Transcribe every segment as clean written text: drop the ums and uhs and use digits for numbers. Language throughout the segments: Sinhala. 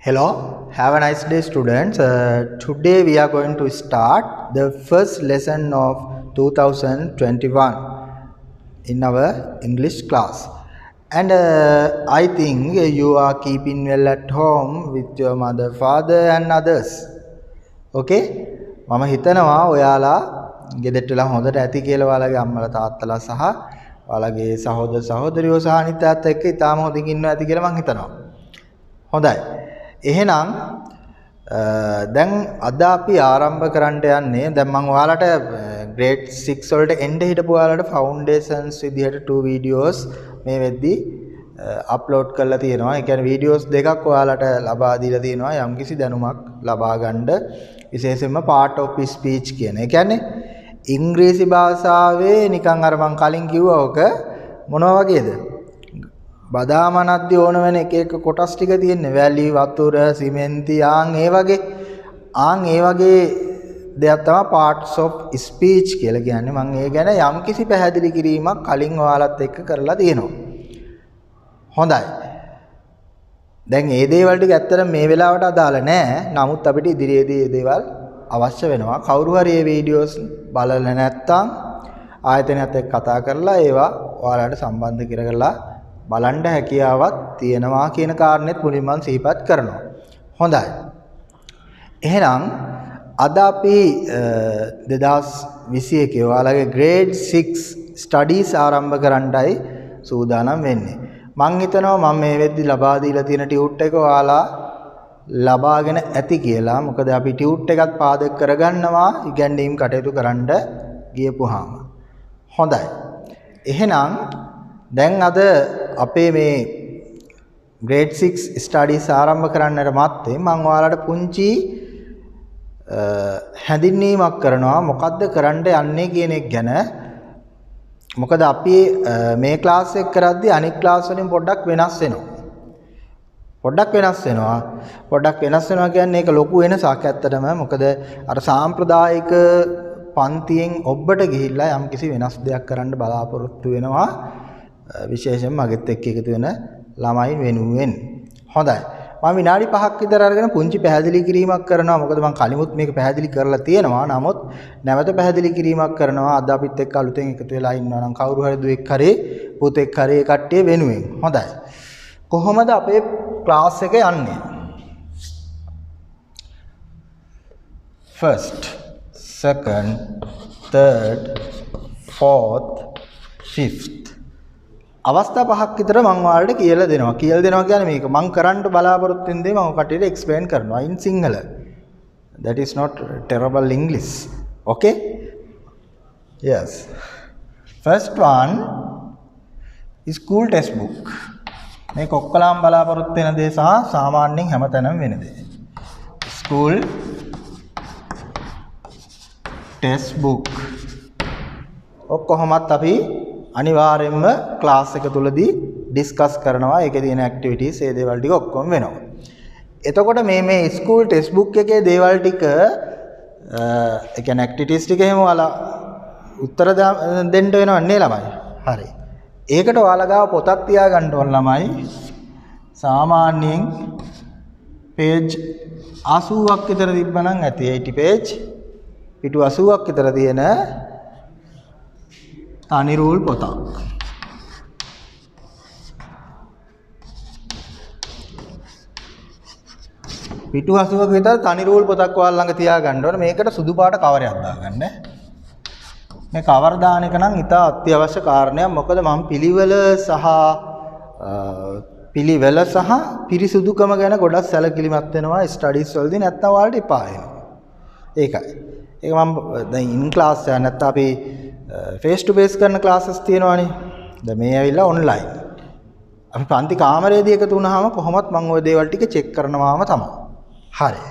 Hello, have a nice day, students. Today we are going to start the first lesson of 2021 in our English class. And I think you are keeping well at home with your mother, father, and others. Okay? මම හිතනවා ඔයාලා ගෙදරට වෙලා හොඳට ඇති කියලා ඔයාලගේ අම්මලා තාත්තලා සහ ඔයාලගේ සහෝදර සහෝදරියෝ සහ අනිත් තාත්තා එක්ක ඉතාලම හොඳින් ඉන්නවා ඇති කියලා මම හිතනවා. හොඳයි. එහෙනම් දැන් අද අපි ආරම්භ කරන්න යන්නේ දැන් මම ඔයාලට grade 6 වලට එන්න හිටපු ඔයාලට foundations විදිහට 2 videos මේ වෙද්දි අප්ලෝඩ් කරලා තියෙනවා. ඒ කියන්නේ videos දෙකක් ඔයාලට ලබා දීලා තියෙනවා යම්කිසි දැනුමක් ලබා ගන්න. විශේෂයෙන්ම part of speech කියන. ඒ කියන්නේ ඉංග්‍රීසි භාෂාවේ නිකන් අර මම කලින් කිව්වා ඔක මොනවා වගේද? බදාමනද්දී ඕන වෙන එක එක කොටස් ටික තියෙන්නේ වැලි වතුර සිමෙන්ති ආන් ඒ වගේ දෙයක් තමයි parts of speech කියලා කියන්නේ. මම ඒ ගැන යම්කිසි පැහැදිලි කිරීමක් කලින් ඔයාලත් එක්ක කරලා තියෙනවා. හොඳයි. දැන් මේ දේවල් ටික ඇත්තට මේ වෙලාවට අදාළ නැහැ. නමුත් අපිට ඉදිරියේදී මේ දේවල් අවශ්‍ය වෙනවා. කවුරු හරි මේ වීඩියෝස් බලලා නැත්නම් ආයතනයත් එක්ක කතා කරලා ඒවා ඔයාලට සම්බන්ධ කරගලා බලන්න හැකියාවක් තියෙනවා කියන කාරණේත් මුලින්ම මම සිහිපත් කරනවා. හොඳයි. එහෙනම් අද අපි 2021 ඔයාලගේ grade 6 studies ආරම්භ කරන්නයි සූදානම් වෙන්නේ. මම හිතනවා මම මේ වෙද්දි ලබා දීලා තියෙන ටියුට් එක ඔයාලා ලබාගෙන ඇති කියලා. මොකද අපි ටියුට් එකත් පාදක කරගන්නවා ඉගැන්වීම් කටයුතු කරන්න ගියපුවාම. හොඳයි. එහෙනම් දැන් අද අපේ මේ grade 6 studies ආරම්භ කරන්නට මත්තේ මම ඔයාලට පුංචි හැඳින්වීමක් කරනවා මොකද්ද කරන්න යන්නේ කියන එක ගැන. මොකද අපි මේ ක්ලාස් එක කරද්දී අනිත් ක්ලාස් වලින් පොඩ්ඩක් වෙනස් වෙනවා. පොඩ්ඩක් වෙනස් වෙනවා කියන්නේ ඒක ලොකු වෙනසක් ඇත්තටම. මොකද අර සාම්ප්‍රදායික පන්තියෙන් ඔබට ගිහිල්ලා යම්කිසි වෙනස් දෙයක් කරන්න බලාපොරොත්තු වෙනවා. විශේෂයෙන් මගෙත් එක්ක එකතු වෙන ළමයි වෙනුවෙන්. හොඳයි. මම විනාඩි 5ක් විතර අරගෙන පුංචි පැහැදිලි කිරීමක් කරනවා. මොකද මම කලිමුත් මේක පැහැදිලි කරලා තියෙනවා. නමුත් නැවත පැහැදිලි කිරීමක් කරනවා. අද අපිත් එක්ක අලුතෙන් එකතු වෙලා ඉන්නවා නම් කවුරු හරි දුවෙක් හරි පුතෙක් හරි කට්ටිය වෙනුවෙන්. හොඳයි. කොහොමද අපේ ක්ලාස් එක යන්නේ? first, second, third, fourth, fifth අවස්ථා පහක් විතර මම ඔයාලට කියලා දෙනවා. කියලා දෙනවා කියන්නේ මේක මම කරන්න බලාපොරොත්තු වෙන දේ මම කටියට explain කරනවා in Sinhala. That is not terrible English. Okay? Yes. First one is school textbook. මේක ඔක්කොලම බලාපොරොත්තු වෙන දේ සහ සාමාන්‍යයෙන් හැමතැනම වෙන දේ. School textbook. ඔක්කොමත් අපි අනිවාර්යයෙන්ම ක්ලාස් එක තුලදී ඩිස්කස් කරනවා. ඒකේ තියෙන ඇක්ටිවිටීස් ඒ දේවල් ටික ඔක්කොම වෙනවා. එතකොට මේ ස්කූල් ටෙක්ස්ට් බුක් එකේ දේවල් ටික ඒ කියන්නේ ඇක්ටිවිටීස් ටික එහෙම ඔයාලා උත්තර දෙන්න වෙනව නේ ළමයි. හරි. ඒකට ඔයාලා ගාව පොතක් තියාගන්න ඕන ළමයි. සාමාන්‍යයෙන් page 80ක් විතර තිබ්බනම් ඇති 80 page. පිටු 80ක් විතර තියෙන තනි රූල් පොතක්. පිටු 80ක විතර තනි රූල් පොතක් ඔයාලා ළඟ තියාගන්න ඕනේ. මේකට සුදු පාට කවරයක් දාගන්න. මේ කවර දාන එක නම් ඉතා අත්‍යවශ්‍ය කාරණයක්. මොකද මම පිළිවෙල සහ පිරිසුදුකම ගැන ගොඩක් සැලකිලිමත් වෙනවා ස්ටඩීස් වලදී. නැත්නම් ඔයාලට එපා වෙනවා. ඒකයි. ඒක මම දැන් ඉන් ක්ලාස් එක නැත්නම් අපි face to face කරන classes තියෙනවානේ. දැන් මේ ඇවිල්ලා online. අපි පන්ති කාමරයේදී එකතු වුණාම කොහොමත් මම ওই දේවල් ටික චෙක් කරනවාම තමයි. හරි.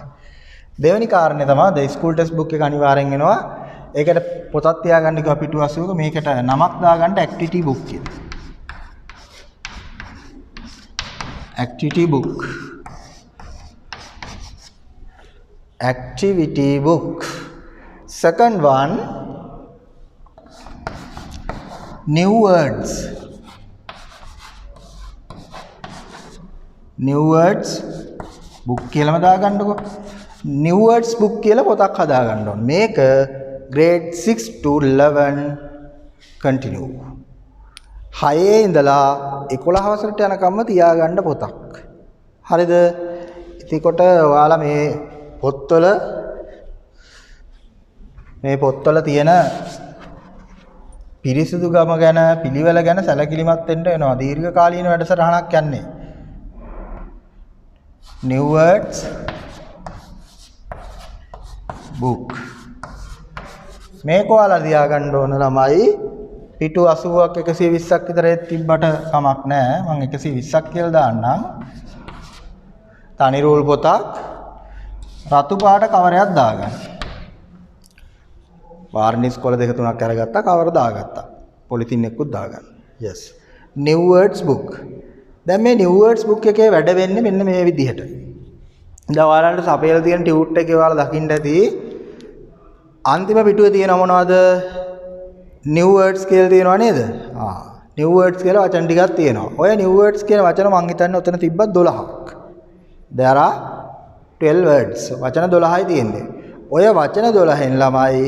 දෙවෙනි කාරණේ තමයි the school textbook එක අනිවාර්යෙන් එනවා. ඒකට පොතක් තියාගන්න කිව්වා පිටු 80ක. මේකට නමක් දාගන්න activity book කියලා. activity book. activity book. Second one, new words. New words book කියලාම දාගන්නකො. new words book කියලා පොතක් හදාගන්න ඕන. මේක grade 6 to 11 continue. 6 ඉඳලා 11 වසරට යනකම්ම තියාගන්න පොතක්. හරිද? ඉතිකොට ඔයාලා මේ පොත්වල තියෙන පිරිසිදුකම ගැන පිළිවෙල ගැන සැලකිලිමත් වෙන්න වෙනවා. දීර්ඝ කාලීන වැඩසටහනක් යන්නේ. new words book. මේක ඔයාලා තියාගන්න ඕන ළමයි. පිටු 80ක් 120ක් විතර තිබ්බට කමක් නැහැ. මම 120ක් කියලා දාන්නම්. තනි රූල් පොතක් රතු පාට කවරයක් දාගන්න. වර්නිස් කොළ දෙක තුනක් අරගත්තා, කවර දාගත්තා. පොලිතින් එකකුත් දාගන්න. yes. new words book. දැන් මේ new words book එකේ වැඩ වෙන්නේ මෙන්න මේ විදිහට. දැන් ඔයාලන්ට සපයලා තියෙන ටියුට් එකේ ඔයාලා දකින්න ඇති අන්තිම පිටුවේ තියෙන මොනවද? new words කියලා තියෙනවා නේද? new words කියලා වචන ටිකක් තියෙනවා. ඔය new words කියන වචන මං හිතන්නේ ඔතන තිබ්බත් 12ක්. there are 12 words. වචන 12යි තියෙන්නේ. ඔය වචන 12න් ළමයි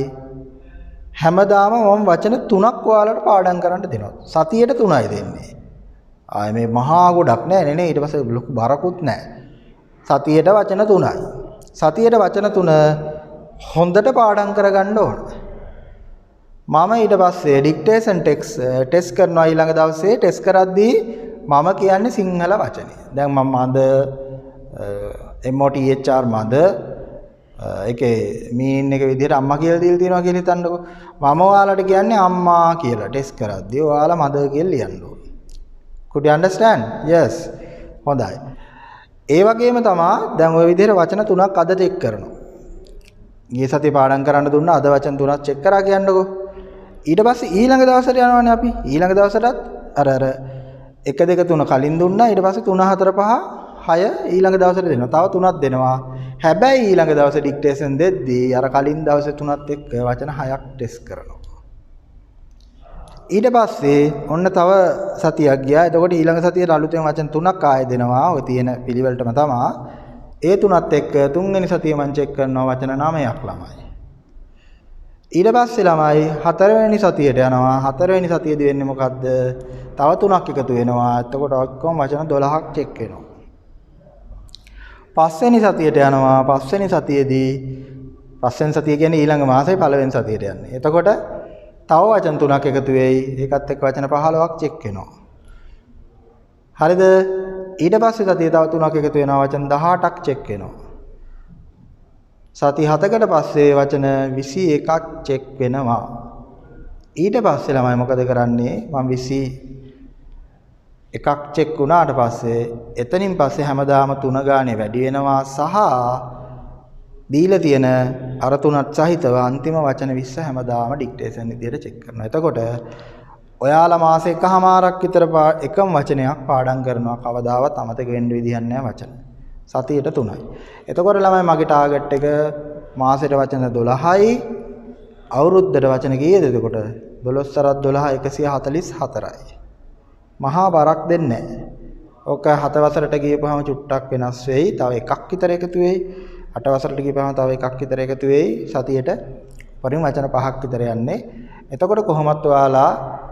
හැමදාම මම වචන 3ක් ඔයාලට පාඩම් කරන්න දෙනවා. සතියට 3යි දෙන්නේ. ආයේ මේ මහා ගොඩක් නෑ නේ. ඊට පස්සේ ලොකු බරකුත් නෑ. සතියට වචන 3යි. සතියට වචන 3 හොඳට පාඩම් කරගන්න ඕන. මම ඊට පස්සේ ඩික්ටේෂන් ටෙස්ට් කරනවා ඊළඟ දවසේ ටෙස්ට් කරද්දී මම කියන්නේ සිංහල වචනේ. දැන් මම මද MOTHR මද ඒකේ මීන් එක විදිහට අම්මා කියලා දීලා තියෙනවා කියලා හිතන්නකෝ. මම ඔයාලට කියන්නේ අම්මා කියලා ටෙස්ට් කරද්දී ඔයාලා මද කියලා ලියන්න ඕනේ. Could you understand? Yes. හොඳයි. ඒ වගේම තමයි දැන් ওই විදිහට වචන 3ක් අද චෙක් කරනවා. ගිය සතියේ පාඩම් කරන්න දුන්නා අද වචන 3ක් චෙක් කරා කියන්නකෝ. ඊට පස්සේ ඊළඟ දවසට යනවානේ අපි. ඊළඟ දවසටත් අර 1 2 3 කලින් දුන්නා. ඊට පස්සේ 3 4 5 6 ඊළඟ දවසට දෙනවා. තව 3ක් දෙනවා. හැබැයි ඊළඟ දවසේ ඩික්ටේෂන් දෙද්දී අර කලින් දවසේ 3ත් එක්ක වචන 6ක් ටෙස්ට් කරනවා. ඊට පස්සේ ඔන්න තව සතියක් ගියා. එතකොට ඊළඟ සතියේ අලුතෙන් වචන 3ක් ආයෙ දෙනවා. ඔය තියෙන පිළිවෙලටම තමයි. ඒ 3ත් එක්ක තුන්වෙනි සතියේ මම චෙක් කරනවා වචන 9ක් ළමයි. ඊට පස්සේ ළමයි 4වෙනි සතියට යනවා. 4වෙනි සතියේදී වෙන්නේ මොකද්ද? තව 3ක් එකතු වෙනවා. එතකොට ඔක්කොම වචන 12ක් චෙක් වෙනවා. 5වෙනි සතියට යනවා. 5වෙනි සතියේදී 5වෙනි සතිය කියන්නේ ඊළඟ මාසයේ පළවෙනි සතියට යන්නේ. එතකොට තව වචන 3ක් එකතු වෙයි. ඒකත් එක්ක වචන 15ක් චෙක් වෙනවා. හරිද? ඊට පස්සේ සතිය තව 3ක් එකතු වෙනවා. වචන 18ක් චෙක් වෙනවා. සති 7කට පස්සේ වචන 21ක් චෙක් වෙනවා. ඊට පස්සේ ළමයි මොකද කරන්නේ? මම 21ක් චෙක් වුණාට පස්සේ එතනින් පස්සේ හැමදාම 3 ගානේ වැඩි වෙනවා සහ දීලා තියෙන අර 3ත් සහිතව අන්තිම වචන 20 හැමදාම ඩික්ටේෂන් විදියට චෙක් කරනවා. එතකොට ඔයාලා මාසෙ එකමාරක් විතර එකම වචනයක් පාඩම් කරනවා. කවදාවත් අමතක වෙන්න විදිහක් නැහැ වචන. සතියට 3යි. එතකොට ළමයි මගේ ටාගට් එක මාසෙට වචන 12යි. අවුරුද්දට වචන කීයද එතකොට? 12 12 144යි. මහා බරක් දෙන්නේ නැහැ. ඔක 7 වසරට ගියපුවාම චුට්ටක් වෙනස් වෙයි. තව එකක් විතර එකතු වෙයි. 8 වසරට ගියපුවාම තව එකක් විතර එකතු වෙයි. සතියට පරිම වචන 5ක් විතර යන්නේ. එතකොට කොහොමත් ඔයාලා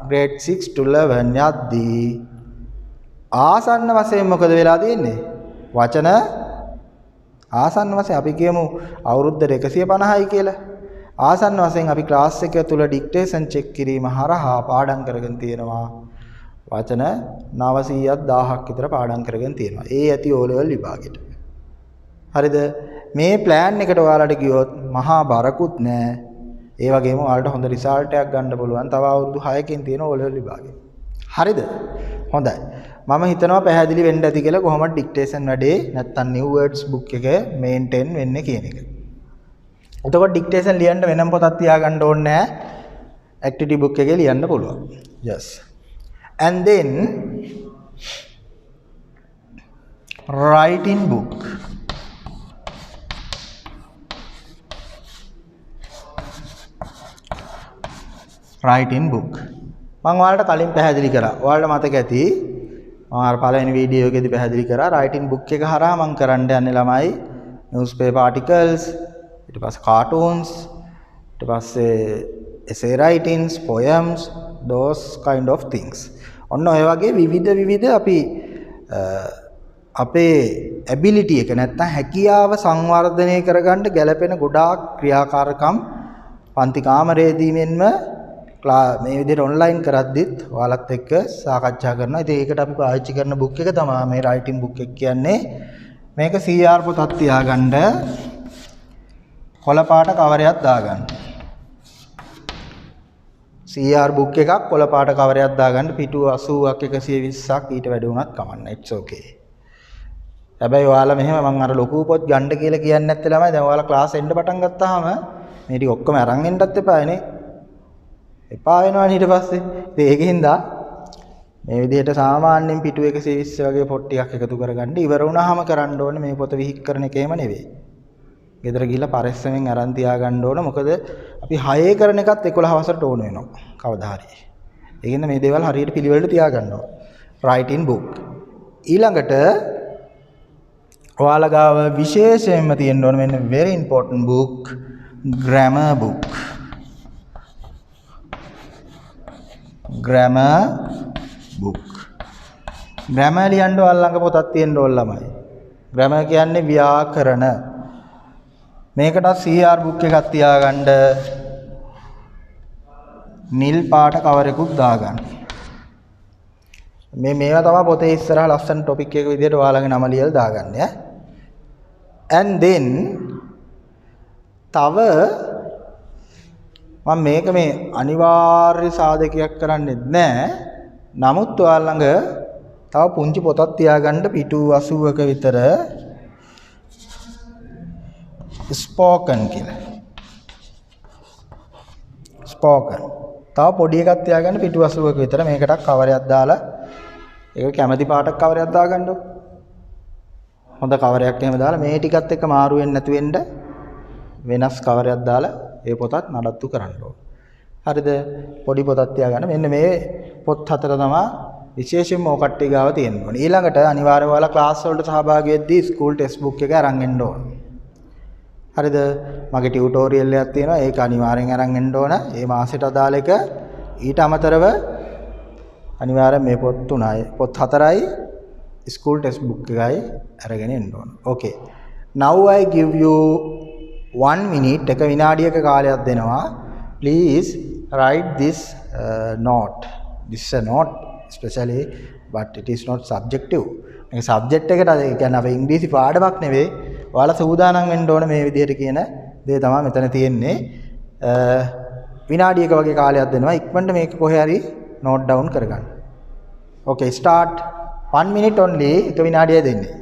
grade 6 to 11 යද්දී ආසන්න වශයෙන් මොකද වෙලා තියෙන්නේ? වචන ආසන්න වශයෙන් අපි කියමු අවුරුද්දට 150යි කියලා. ආසන්න වශයෙන් අපි ක්ලාස් එක තුල ඩික්ටේෂන් චෙක් කිරීම හරහා පාඩම් කරගෙන තියෙනවා. වචන 900ක් 1000ක් විතර පාඩම් කරගෙන තියෙනවා. ඒ ඇති O level විභාගෙට. හරිද? මේ ප්ලෑන් එකට ඔයාලට ගියොත් මහා බරකුත් නැහැ. ඒ වගේම ඔයාලට හොඳ රිසල්ට් එකක් ගන්න පුළුවන්. තව අවුරුදු 6කින් තියෙන O level විභාගෙ. හරිද? හොඳයි. මම හිතනවා පැහැදිලි වෙන්න ඇති කියලා කොහොමද ඩික්ටේෂන් වැඩේ නැත්තම් new words book එක මේන්ටේන් වෙන්නේ කියන එක. එතකොට ඩික්ටේෂන් ලියන්න වෙනම පොතක් තියාගන්න ඕනේ නැහැ. activity book එකේ ලියන්න පුළුවන්. yes. And then writing book. Writing book. මම ඔයාලට කලින් පැහැදිලි කරා. ඔයාලට මතක ඇති අර පළවෙනි වීඩියෝ එකේදී පැහැදිලි කරා රයිටින් බුක් එක හරහා මම කරන්න යන්නේ ළමයි newspaper articles ඊට පස්සේ cartoons ඊට පස්සේ essay writings poems those kind of things ඔන්න ඔය වගේ විවිධ අපි අපේ ability එක නැත්නම් හැකියාව සංවර්ධනය කරගන්න ගැළපෙන ගොඩාක් ක්‍රියාකාරකම් පන්ති කාමරයේදී මෙන්ම මේ විදිහට ඔන්ලයින් කරද්දිත් ඔයාලත් එක්ක සාකච්ඡා කරනවා. ඉතින් ඒකට අපි පාවිච්චි කරන බුක් එක තමයි මේ රයිටින් බුක් එක කියන්නේ. මේක CR පොතක් තියාගන්න කොළ පාට කවරයක් දාගන්න. CR බුක් එකක් කොළ පාට කවරයක් දාගන්න පිටු 80ක් 120ක් ඊට වැඩි වුණත් කමන්න. it's okay. හැබැයි ඔයාලා මෙහෙම මම අර ලොකු පොත් ගන්න කියලා කියන්නේ නැත්තේ ළමයි. දැන් ඔයාලා ක්ලාස් එන්න පටන් ගත්තාම මේ ටික ඔක්කොම අරන් එන්නත් එපානේ. එපා වෙනවනේ ඊට පස්සේ. ඉතින් ඒකින්ද මේ විදිහට සාමාන්‍යයෙන් පිටු 120 වගේ පොත් ටිකක් එකතු කරගන්න ඉවර වුණාම කරන්න ඕනේ මේ පොත විහික් කරන එකේම නෙවෙයි. ගෙදර ගිහිල්ලා පරිස්සමෙන් අරන් තියාගන්න ඕන. මොකද අපි 6 කරන එකත් 11 වසරට ඕන වෙනවා. කවදා හරි. ඒකින්ද මේ දේවල් හරියට පිළිවෙලට තියාගන්න ඕන. writing book. ඊළඟට ඔයාලා ගාව විශේෂයෙන්ම තියෙන්න ඕන මෙන්න very important book grammar book. grammar book. grammar ලියන්න ඔයාලා ළඟ පොතක් තියෙන්න ඕන ළමයි. grammar කියන්නේ ව්‍යාකරණ. මේකට CR book එකක් තියාගන්න නිල් පාට කවර් එකක් දාගන්න. මේවා තමයි පොතේ ඉස්සරහා ලස්සන ටොපික් එක විදිහට ඔයාලගේ නම ලියලා දාගන්න ඈ. and then තව මම මේක මේ අනිවාර්ය සාධකයක් කරන්නේ නැහැ. නමුත් ඔයාලා ළඟ තව පුංචි පොතක් තියාගන්න පිටු 80ක විතර spoken කියලා. spoken. තව පොඩි එකක් තියාගන්න පිටු 80ක විතර මේකටත් කවරයක් දාලා ඒක කැමැති පාටක් කවරයක් දාගන්නකො. හොඳ කවරයක් එහෙම දාලා මේ ටිකත් එක්ක මාරු වෙන්නේ නැතු වෙන්න වෙනස් කවරයක් දාලා ඒ පොතත් නඩත්තු කරන්න ඕන. හරිද? පොඩි පොතක් තියාගන්න. මෙන්න මේ පොත් හතර තමයි විශේෂයෙන්ම ඔය කට්ටිය ගාව තියෙන්න ඕනේ. ඊළඟට අනිවාර්යයෙන්ම ඔයාලා ක්ලාස් වලට සහභාගී වෙද්දී ස්කූල් ටෙක්ස්ට් බුක් එක අරන් එන්න ඕන. හරිද? මගේ ටියුටෝරියල් එකක් තියෙනවා. ඒක අනිවාර්යෙන් අරන් එන්න ඕන. මේ මාසෙට අදාළ එක ඊට අමතරව අනිවාර්යෙන් මේ පොත් තුනයි පොත් හතරයි ස්කූල් ටෙක්ස්ට් බුක් එකයි අරගෙන එන්න ඕන. okay. now I give you 1 minute එක විනාඩියක කාලයක් දෙනවා. please write this note. this is a note especially but it is not subjective. මේක subject එකට ඒ කියන්නේ අපේ ඉංග්‍රීසි පාඩමක් නෙවෙයි. ඔයාලා සූදානම් වෙන්න ඕන මේ විදිහට කියන දේ තමයි මෙතන තියෙන්නේ. විනාඩියක වගේ කාලයක් දෙනවා. ඉක්මනට මේක කොහේ හරි note down කරගන්න. okay start 1 minute only එක විනාඩියයි දෙන්නේ.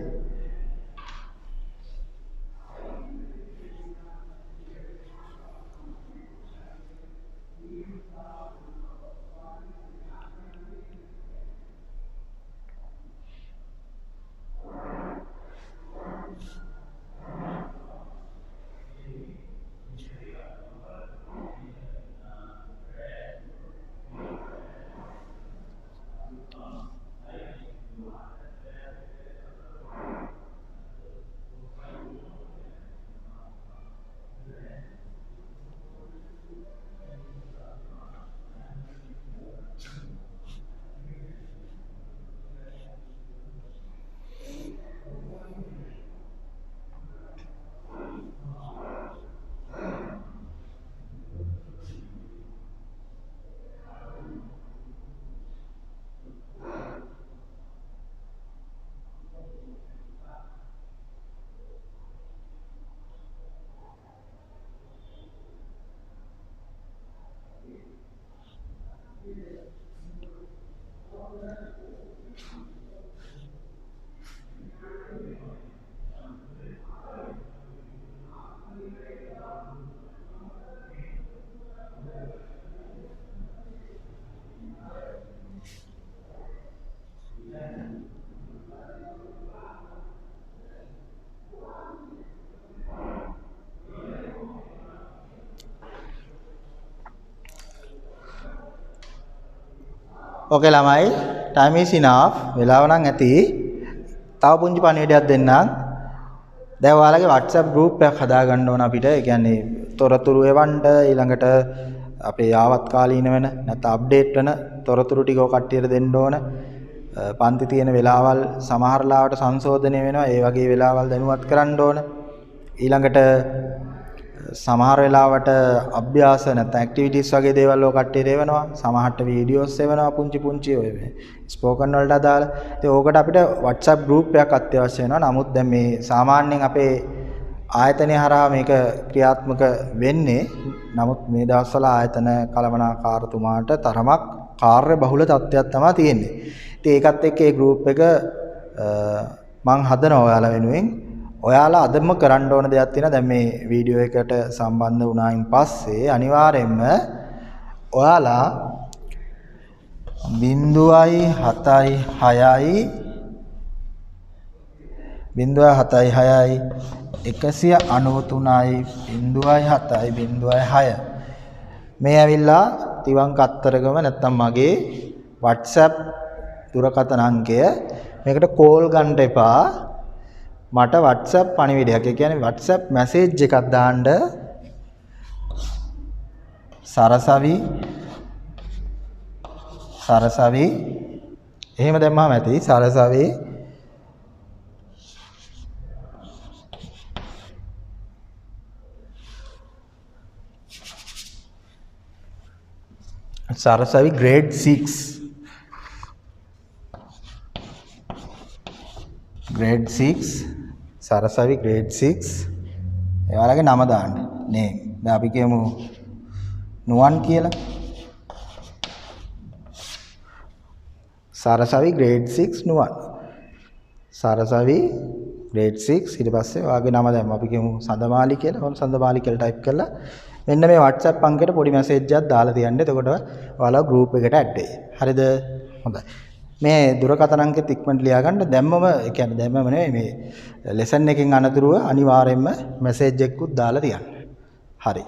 Oke lamai time is enough. වෙලාව නම් ඇති. තව පුංචි පණිවිඩයක් දෙන්නම්. දැන් ඔයාලගේ WhatsApp group එකක් හදා ගන්න ඕන අපිට. ඒ කියන්නේ තොරතුරු එවන්න ඊළඟට අපේ යාවත්කාලීන වෙන නැත්නම් අප්ඩේට් වෙන තොරතුරු ටික ඔය කට්ටියට දෙන්න ඕන. පන්ති තියෙන වෙලාවල් සමහර ලාවට සංශෝධනය වෙනවා. ඒ වගේ වෙලාවල් දැනුවත් කරන්න ඕන. ඊළඟට සමහර වෙලාවට අභ්‍යාස නැත්නම් ඇක්ටිවිටීස් වගේ දේවල් ඔය කට්ටියට එවනවා. සමහරට වීඩියෝස් එවනවා පුංචි ඔය ස්පෝකන් වලට අදාළ. ඉතින් ඕකට අපිට WhatsApp group එකක් අත්‍යවශ්‍ය වෙනවා. නමුත් දැන් මේ සාමාන්‍යයෙන් අපේ ආයතනය හරහා මේක ක්‍රියාත්මක වෙන්නේ. නමුත් මේ දවස්වල ආයතන කළමනාකාරතුමාට තරමක් කාර්ය බහුල තත්ත්වයක් තමයි තියෙන්නේ. ඉතින් ඒකත් එක්ක මේ group එක මම හදනවා ඔයාලා වෙනුවෙන්. ඔයාලා අදම කරන්න ඕන දෙයක් තියෙනවා. දැන් මේ වීඩියෝ එකට සම්බන්ධ වුණායින් පස්සේ අනිවාර්යයෙන්ම ඔයාලා 0.76 193.0.7.6 මේ ඇවිල්ලා තිවංක අත්තරගම නැත්තම් මගේ WhatsApp දුරකථන අංකය. මේකට කෝල් ගන්න එපා. මට WhatsApp පණිවිඩයක්, ඒ කියන්නේ WhatsApp මැසේජ් එකක් දාන්න සරසවි එහෙම දැම්මම ඇති. සරසවි grade 6 සරසවි grade 6 එයාලගේ නම දාන්න නේ. දැන් අපි කියමු නුවන් කියලා. සරසවි grade 6 නුවන්. සරසවි grade 6 ඊට පස්සේ ඔයාගේ නම දැම්ම අපි කියමු සඳමාලි කියලා. ඔන්න සඳමාලි කියලා ටයිප් කරලා මෙන්න මේ WhatsApp අංකයට පොඩි මැසේජ් එකක් දාලා තියන්න. එතකොට ඔයාලා group එකට add වෙයි. හරිද? හොඳයි. මේ දුරකථන අංකෙත් ඉක්මනට ලියා ගන්න. දැම්මම ඒ කියන්නේ දැම්මම නෙවෙයි මේ ලෙසන් එකෙන් අනතුරුව අනිවාර්යයෙන්ම මැසේජ් එකකුත් දාලා තියන්න. හරි.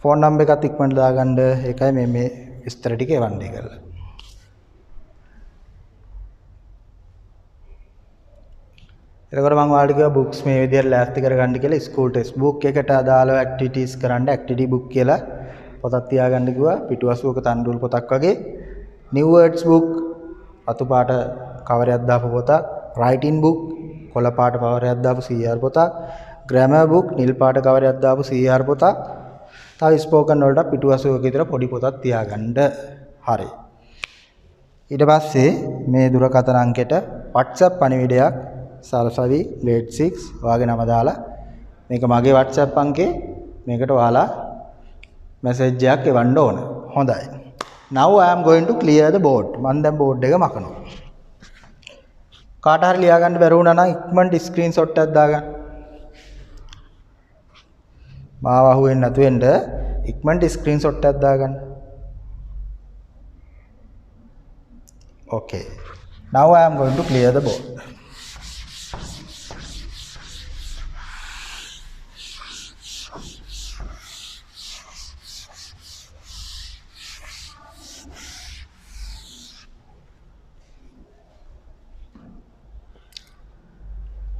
ෆෝන් නම්බර් එකත් ඉක්මනට දාගන්න. ඒකයි මේ විස්තර ටික එවන්නේ කරලා. එතකොට මම ඔයාලට කිව්වා බුක්ස් මේ විදිහට ලෑස්ති කරගන්න කියලා. ස්කූල් ටෙක්ස්ට් බුක් එකට අදාළව ඇක්ටිවිටීස් කරන්න ඇක්ටිවිටි බුක් කියලා පොතක් තියාගන්න කිව්වා. පිටු 80ක තන්ඩුල් පොතක් වගේ. new words book අතු පාට කවරයක් දාපු පොතක්. writing book කොළ පාට කවරයක් දාපු CR පොතක්. grammar book නිල් පාට කවරයක් දාපු CR පොතක්. තව ස්පෝකන් වලට පිටු 80ක විතර පොඩි පොතක් තියාගන්න. හරි. ඊට පස්සේ මේ දුරකථන අංකයට WhatsApp පණිවිඩයක් සරසවි grade 6 ඔයාගේ නම දාලා මේක මගේ WhatsApp අංකේ මේකට ඔයාලා message එකක් එවන්න ඕන. හොඳයි. Now I am going to clear the board. මම දැන් board එක මකනවා. කාට හරි ලියා ගන්න බැරි වුණා නම් ඉක්මනට screenshot එකක් දාගන්න. මාව අහුවෙන්නේ නැතු වෙන්න ඉක්මනට screenshot එකක් දාගන්න. Okay. Now I am going to clear the board.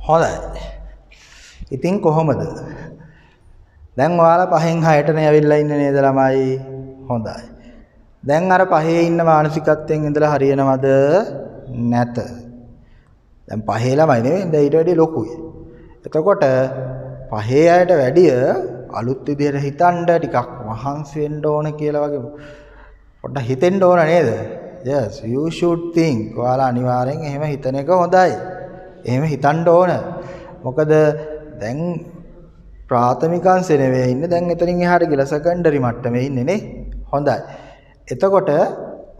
හොඳයි. ඉතින් කොහොමද? දැන් ඔයාලා 5න් 6ටනේ ඇවිල්ලා ඉන්නේ නේද ළමයි? හොඳයි. දැන් අර 5 ඉන්න මානසිකත්වයෙන් ඉඳලා හරියනවද? නැත. දැන් 5 ළමයි නෙවෙයි, දැන් ඊට වැඩිය ලොකුයි. එතකොට 5 අයට වැඩිය අලුත් විදිහට හිතන්න ටිකක් මහන්සි වෙන්න ඕන කියලා වගේ පොඩ්ඩක් හිතෙන්න ඕන නේද? Yes, you should think. ඔයාලා අනිවාර්යෙන් එහෙම හිතන එක හොඳයි. එහෙම හිතන්න ඕන. මොකද දැන් ප්‍රාථමික අංශේ නෙවෙයි ඉන්නේ. දැන් එතනින් එහාට ගිහලා සෙකන්ඩරි මට්ටමේ ඉන්නේ නේ. හොඳයි. එතකොට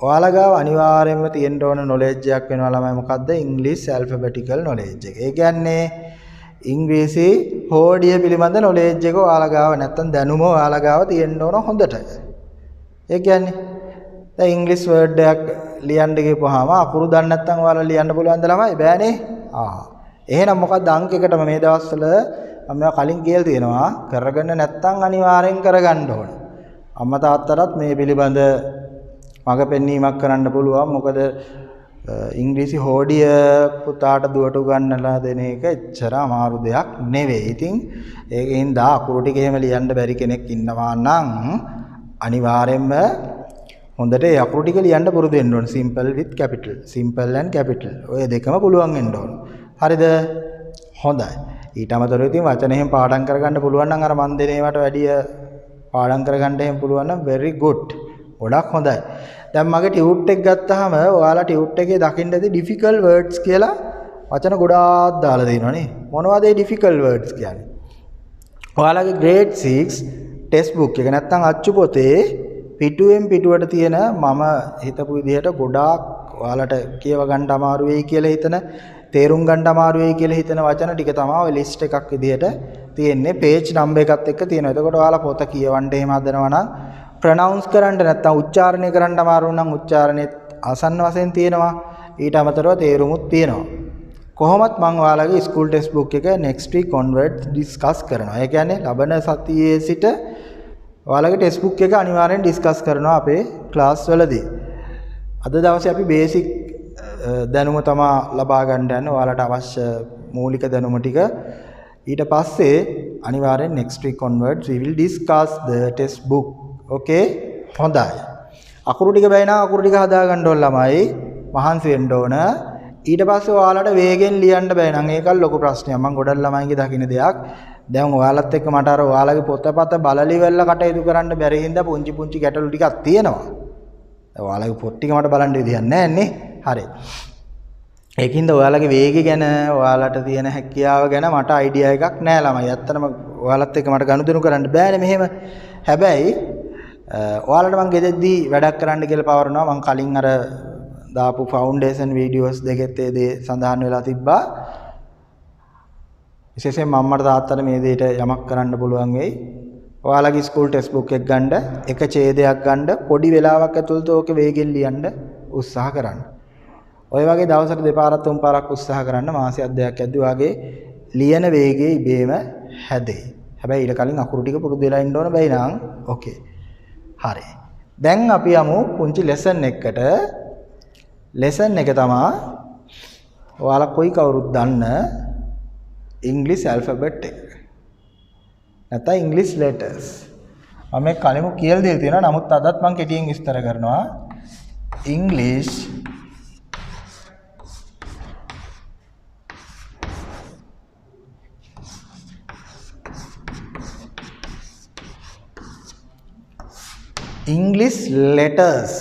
ඔයාලා ගාව අනිවාර්යයෙන්ම තියෙන්න ඕන knowledge එකක් වෙනවා ළමයි. මොකද්ද? English alphabetical knowledge එක. ඒ කියන්නේ ඉංග්‍රීසි හෝඩිය පිළිබඳ knowledge එක ඔයාලා ගාව නැත්තම් දැනුම ඔයාලා ගාව තියෙන්න ඕන හොඳට. ඒ කියන්නේ දැන් English word එකක් ලියන්න ගිහපුවාම අකුරු දන්නේ නැත්තම් ඔයාලා ලියන්න පුළුවන්ද ළමයි? බෑනේ. එහෙනම් මොකක්ද අංකයකටම මේ දවස්වල මම කලින් කියලා තියෙනවා කරගන්න නැත්නම් අනිවාර්යෙන් කරගන්න ඕන. අම්මා තාත්තටත් මේ පිළිබඳ මග පෙන්වීමක් කරන්න පුළුවන්. මොකද ඉංග්‍රීසි හෝඩිය පුතාට දුවට උගන්වලා දෙන එක එච්චර අමාරු දෙයක් නෙවෙයි. ඉතින් ඒකෙන් අකුරු ටික එහෙම ලියන්න බැරි කෙනෙක් ඉන්නවා නම් අනිවාර්යයෙන්ම හොඳට ඒ අකුරු ටික ලියන්න පුරුදු වෙන්න ඕන. simple with capital, simple and capital. ඔය දෙකම පුළුවන් වෙන්න ඕන. හරිද? හොඳයි. ඊට අමතරව ඉතින් වචන එහෙම පාඩම් කරගන්න පුළුවන් නම් අර මන් දෙන ඒවාට වැඩිය පාඩම් කරගන්න එහෙම පුළුවන් නම් very good. ගොඩක් හොඳයි. දැන් මගේ ටියුට් එක ගත්තාම ඔයාලා ටියුට් එකේ දකින්න ඇති difficult words කියලා වචන ගොඩාක් දාලා දෙනවා නේ. මොනවද මේ difficult words කියන්නේ? ඔයාලගේ grade 6 test book එක නැත්තම් අච්චු පොතේ පිටුවෙන් පිටුවට තියෙන මම හිතපු විදිහට ගොඩාක් ඔයාලට කියව ගන්න අමාරු වෙයි කියලා හිතන තේරුම් ගන්න අමාරු වෙයි කියලා හිතන වචන ටික තමයි ඔය ලිස්ට් එකක් විදිහට තියෙන්නේ. page number එකත් එක්ක තියෙනවා. එතකොට ඔයාලා පොත කියවන්න එහෙම හදනවා නම් ප්‍රොනවුන්ස් කරන්න නැත්තම් උච්චාරණය කරන්න අමාරු නම් උච්චාරණෙත් ආසන්න වශයෙන් තියෙනවා. ඊට අමතරව තේරුමුත් තියෙනවා. කොහොමත් මම ඔයාලගේ ස්කූල් ටෙක්ස්ට් බුක් එක next week onwards discuss කරනවා. ඒ කියන්නේ ලබන සතියේ සිට ඔයාලගේ ටෙක්ස්ට් බුක් එක අනිවාර්යෙන් ඩිස්කස් කරනවා අපේ ක්ලාස් වලදී. අද දවසේ අපි බේසික් දැනුම තමයි ලබා ගන්න යන්නේ. ඔයාලට අවශ්‍ය මූලික දැනුම ටික. ඊට පස්සේ අනිවාර්යෙන් next week onwards we will discuss the test book. okay හොඳයි. අකුරු ටික බැයි නම් අකුරු ටික හදා ගන්න ඕන ළමයි. මහන්සි වෙන්න ඕන. ඊට පස්සේ ඔයාලට වේගෙන් ලියන්න බැයි නම් ඒක ලොකු ප්‍රශ්නයක්. මම ගොඩක් ළමයින්ගේ දකින්න දෙයක්. දැන් ඔයාලත් එක්ක මට අර ඔයාලගේ පොතපත බලලි වෙල්ල කටයුතු කරන්න බැරි හින්දා පුංචි පුංචි ගැටලු ටිකක් තියෙනවා. දැන් ඔයාලගේ පොත් ටික මට බලන්න විදියක් නැහැ නේ. හරි. ඒකින්ද ඔයාලගේ වේගය ගැන ඔයාලට තියෙන හැකියාව ගැන මට අයිඩියා එකක් නැහැ ළමයි. ඇත්තටම ඔයාලත් එක්ක මට ගනුදෙනු කරන්න බෑනේ මෙහෙම. හැබැයි ඔයාලට මම ගෙදෙද්දී වැඩක් කරන්න කියලා පවරනවා. මම කලින් අර දාපු ෆවුන්ඩේෂන් වීඩියෝස් දෙකෙත් ඒ දේ සඳහන් වෙලා තිබ්බා. විශේෂයෙන් මම්මට තාත්තට මේ දෙයට යමක් කරන්න පුළුවන් වෙයි. ඔයාලගේ ස්කූල් ටෙක්ස්ට් බුක් එක ගන්න, එක ඡේදයක් ගන්න, පොඩි වෙලාවක් ඇතුළත ඕක වේගෙන් ලියන්න උත්සාහ කරන්න. ඔය වගේ දවසට දෙපාරක් තුන් පාරක් උත්සාහ කරන්න මාසයක් දෙකක් ඇද්දි වාගේ ලියන වේගය ඉබේම හැදේ. හැබැයි ඊට කලින් අකුරු ටික පුරුදු වෙලා ඉන්න ඕන බැයි නං. ඕකේ. හරි. දැන් අපි යමු පුංචි ලෙසන් එකකට. ලෙසන් එක තමයි ඔයාලා කොයි කවුරුත් දන්න ඉංග්‍රීසි ඇල්ෆබෙට් එක. නැත්නම් ඉංග්‍රීසි ලෙටර්ස්. මම මේ කලින්ම කියලා දෙලා තියෙනවා. නමුත් අදත් මම කෙටියෙන් විස්තර කරනවා. ඉංග්‍රීසි ඉංග්‍රීසි ලෙටර්ස්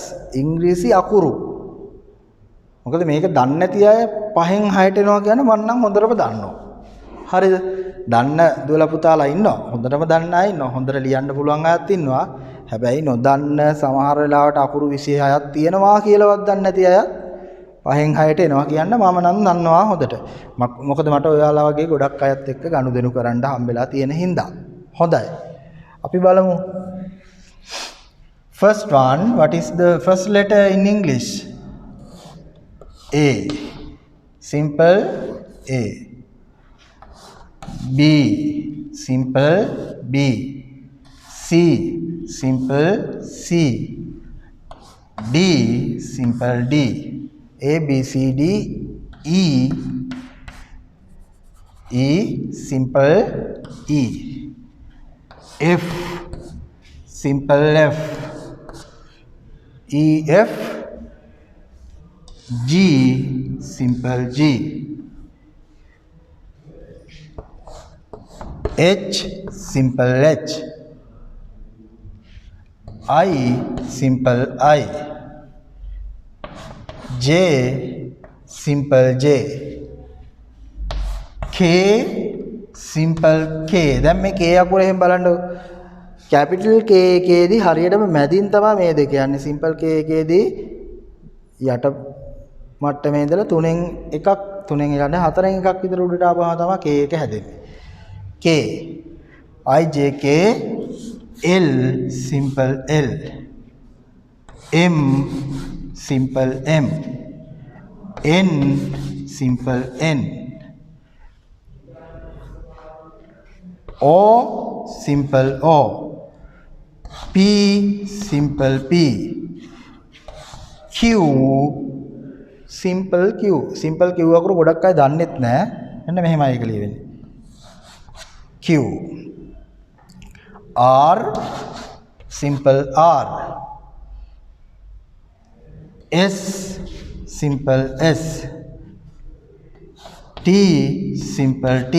ඉංග්‍රීසි අකුරු. මොකද මේක දන්නේ නැති අය 5න් 6ට එනවා කියන්නේ මම නම් හොඳටම දන්නවා. හරිද? දන්න දුවලා පුතාලා ඉන්නවා. හොඳටම දන්න අය ඉන්නවා. හොඳට ලියන්න පුළුවන් අයත් ඉන්නවා. හැබැයි නොදන්න සමහර වෙලාවට අකුරු 26ක් තියෙනවා කියලාවත් දන්නේ නැති අය 5න් 6ට එනවා කියන්න මම නම් දන්නවා හොඳට. මොකද මට ඔයාලා වගේ ගොඩක් අයත් එක්ක ගනුදෙනු කරන්න හම්බෙලා තියෙන හින්දා. හොඳයි. අපි බලමු. First one, what is the first letter in English? A. Simple A. B. Simple B. C. Simple C. D. Simple D. A, B, C, D. E. E. Simple E. F. Simple F. E, F. G. Simple G. H. Simple H. I. Simple I. J. Simple J. K. Simple K. දැන් මේ K අකුර එහෙම බලන්න. කැපිටල් K එකේදී හරියටම මැදින් තමයි මේ දෙක යන්නේ. සිම්පල් K එකේදී යට මට්ටමේ ඉඳලා 3න් එකක් 3න් ඊළඟ 4න් එකක් විතර උඩට ආවම තමයි K එක හැදෙන්නේ. K I J K L simple L M simple M N simple N O simple O P simple P Q, simple Q. Simple Q අකුරු ගොඩක් අය දන්නෙත් නැහැ. මෙන්න මෙහෙමයි ඒක ලියවෙන්නේ. Q. R, simple R. S, simple S. T, simple T.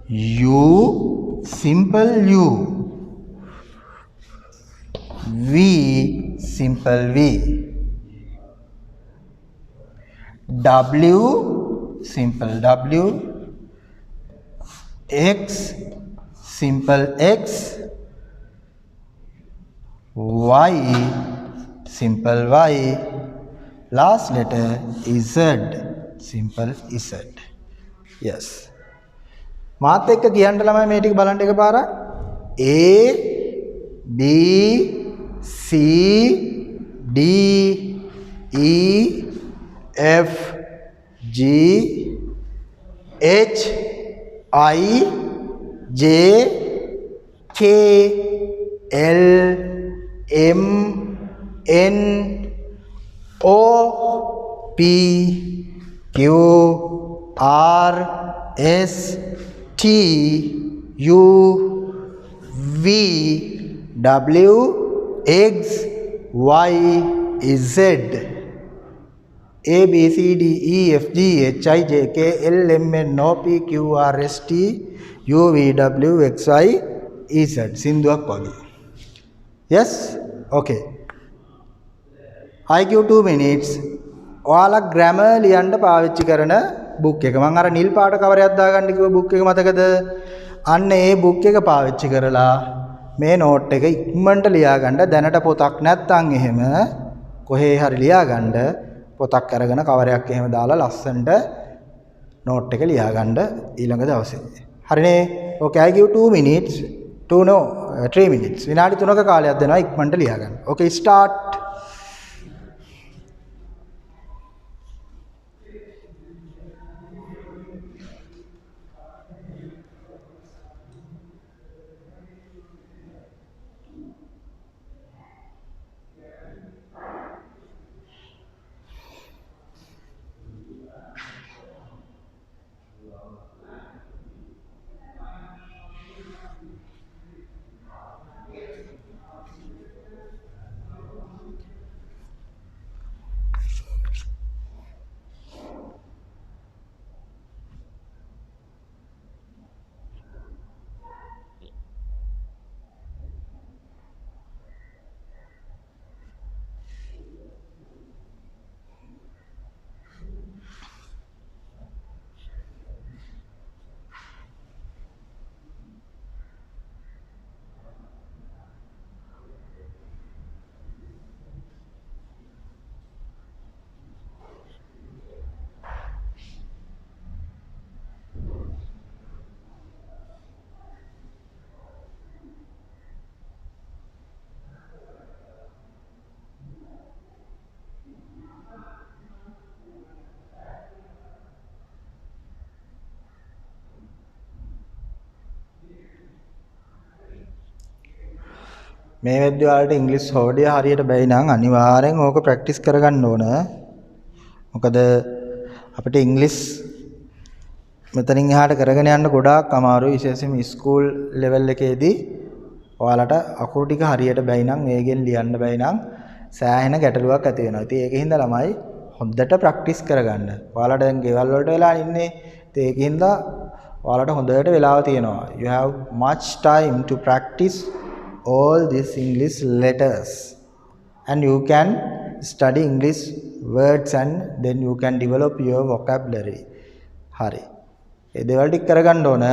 U, simple U. V, simple V. W, simple W. X, simple X. Y, simple Y. Last letter is Z, simple Z. Yes. මාත් එක්ක කියන්න ළමයි මේ ටික බලන්න එකපාරක්. A, B, C, D, E, F, G, H, I, J, K, L, M, N, O, P, Q, R, S, T, U, V, W, X, Y, Z. A, B, C, D, E, F, G, H, I, J, K, L, M, N, O, P, Q, R, S, T, U, V, W, X, Y, Z. සින්දුවක් වගේ. Yes? Okay. I give 2 minutes. ඔයාලා grammar ලියන්න පාවිච්චි කරන book එක. මම අර නිල් පාට කවරයක් දාගන්න කිව්ව book එක මතකද? අන්න ඒ book එක පාවිච්චි කරලා මේ note එක ඉක්මනට ලියා ගන්න. දැනට පොතක් නැත්නම් එහෙම කොහේ හරි ලියා ගන්න. පොතක් අරගෙන කවරයක් එහෙම දාලා ලස්සනට note එක ලියා ගන්න ඊළඟ දවසේ. හරිනේ? Okay, I give 2 minutes. 3 minutes. විනාඩි 3ක කාලයක් දෙනවා ඉක්මනට ලියා ගන්න. Okay, start. මේ වෙද්දී ඔයාලට ඉංග්‍රීසි හොඩිය හරියට බැයි නම් අනිවාර්යෙන් ඕක ප්‍රැක්ටිස් කරගන්න ඕන. මොකද අපිට ඉංග්‍රීසි මෙතනින් එහාට කරගෙන යන්න ගොඩාක් අමාරුයි. විශේෂයෙන්ම ස්කූල් ලෙවල් එකේදී ඔයාලට අකුරු ටික හරියට බැයි නම් මේකෙන් ලියන්න බැයි නම් සෑහෙන ගැටලුවක් ඇති වෙනවා. ඉතින් ඒකින්ද ළමයි හොඳට ප්‍රැක්ටිස් කරගන්න. ඔයාලට දැන් ගෙවල් වලට වෙලා ඉන්නේ. ඉතින් ඒකින්ද ඔයාලට හොඳට වෙලාව තියෙනවා. You have much time to practice all these English letters and you can study English words and then you can develop your vocabulary. හරි. ඒ දේවල් ටික කරගන්න ඕන.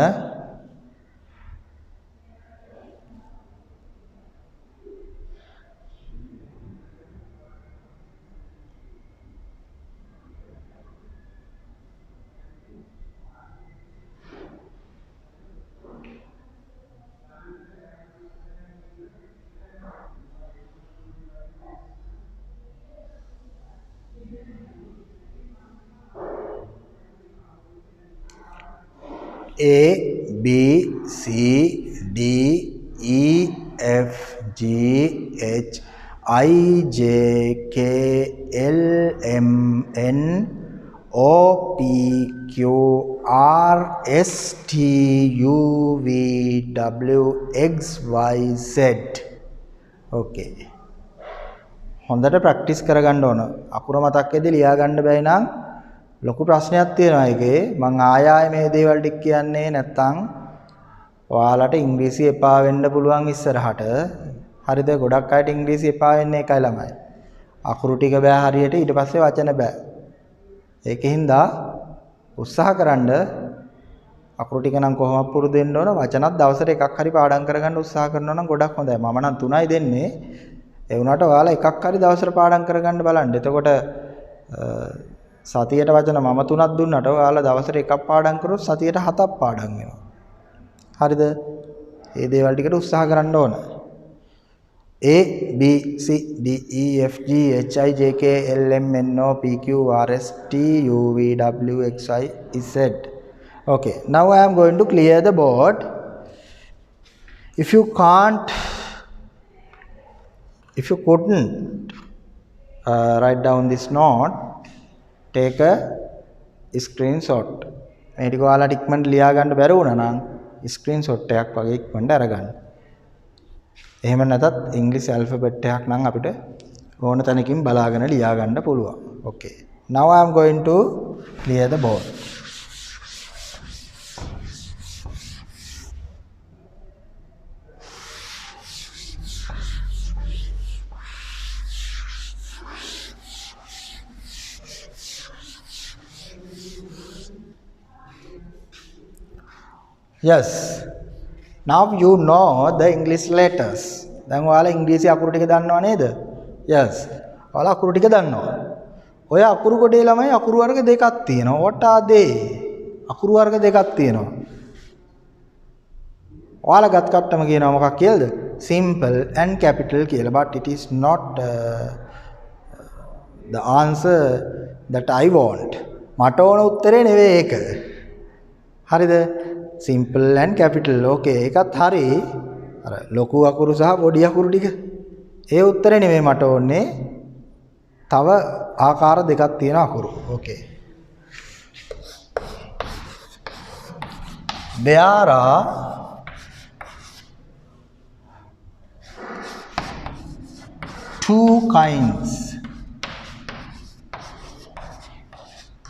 A, B, C, D, E F G H I J K L M N O P Q R S T U V W X Y Z. Okay. හොඳට ප්‍රැක්ටිස් කරගන්න ඕන. අකුර මතක් වෙද්දී ලියා ගන්න බැයි නම් ලොකු ප්‍රශ්නයක් තියෙනවා ඒකේ. මම ආයෙ මේ දේවල් ටික කියන්නේ නැත්තම් ඔයාලට ඉංග්‍රීසි එපා වෙන්න පුළුවන් ඉස්සරහට. හරිද? ගොඩක් අයට ඉංග්‍රීසි එපා වෙන්නේ ඒකයි ළමයි. අකුරු ටික බෑ හරියට ඊට පස්සේ වචන බෑ. ඒකෙන්ද උත්සාහ කරන්න අකුරු ටික නම් කොහොමද පුරුදු වෙන්න ඕන වචනත් දවසට එකක් හරි පාඩම් කරගන්න උත්සාහ කරනවා නම් ගොඩක් හොඳයි. මම නම් 3යි දෙන්නේ. ඒ වුණාට ඔයාලා එකක් හරි දවසට පාඩම් කරගන්න බලන්න. එතකොට සතියට වචන මම 3ක් දුන්නාට ඔයාලා දවසට එකක් පාඩම් කරොත් සතියට 7ක් පාඩම් වෙනවා. හරිද? මේ දේවල් ටිකට උත්සාහ කරන්න ඕන. A B C D E F G H I J K L M N O P Q R S T U V W X Y Z. Okay, now I am going to clear the board. If you couldn't write down this note, take a screenshot. මේ ටික ඔයාලට ඉක්මනට ලියා ගන්න බැරි වුණා නම් ස්ක්‍රීන්ෂොට් එකක් වගේ ඉක්මනට අරගන්න. එහෙම නැතත් ඉංග්‍රීසි ඇල්ෆබෙට් එකක් නම් අපිට ඕන තැනකින් බලාගෙන ලියා ගන්න පුළුවන්. Okay. Now I am going to clear the board. Yes. Now you know the English letters. දැන් ඔයාලා ඉංග්‍රීසි අකුරු ටික දන්නව නේද? Yes. ඔයාලා අකුරු ටික දන්නවා. ඔය අකුරු කොටේ ළමයි අකුරු වර්ග දෙකක් තියෙනවා. What are they? අකුරු වර්ග දෙකක් තියෙනවා. ඔයාලා ගත් කට්ටම කියනවා මොකක් කියලාද? Simple and capital කියලා. But it is not the answer that I want. මට ඕන උත්තරේ නෙවෙයි ඒක. හරිද? simple and capital. Okay, ඒකත් හරි. අර ලොකු අකුරු සහ පොඩි අකුරු ටික. ඒ උත්තරේ නෙමෙයි මට ඕනේ. තව ආකාර දෙකක් තියෙන අකුරු. Okay. There are two kinds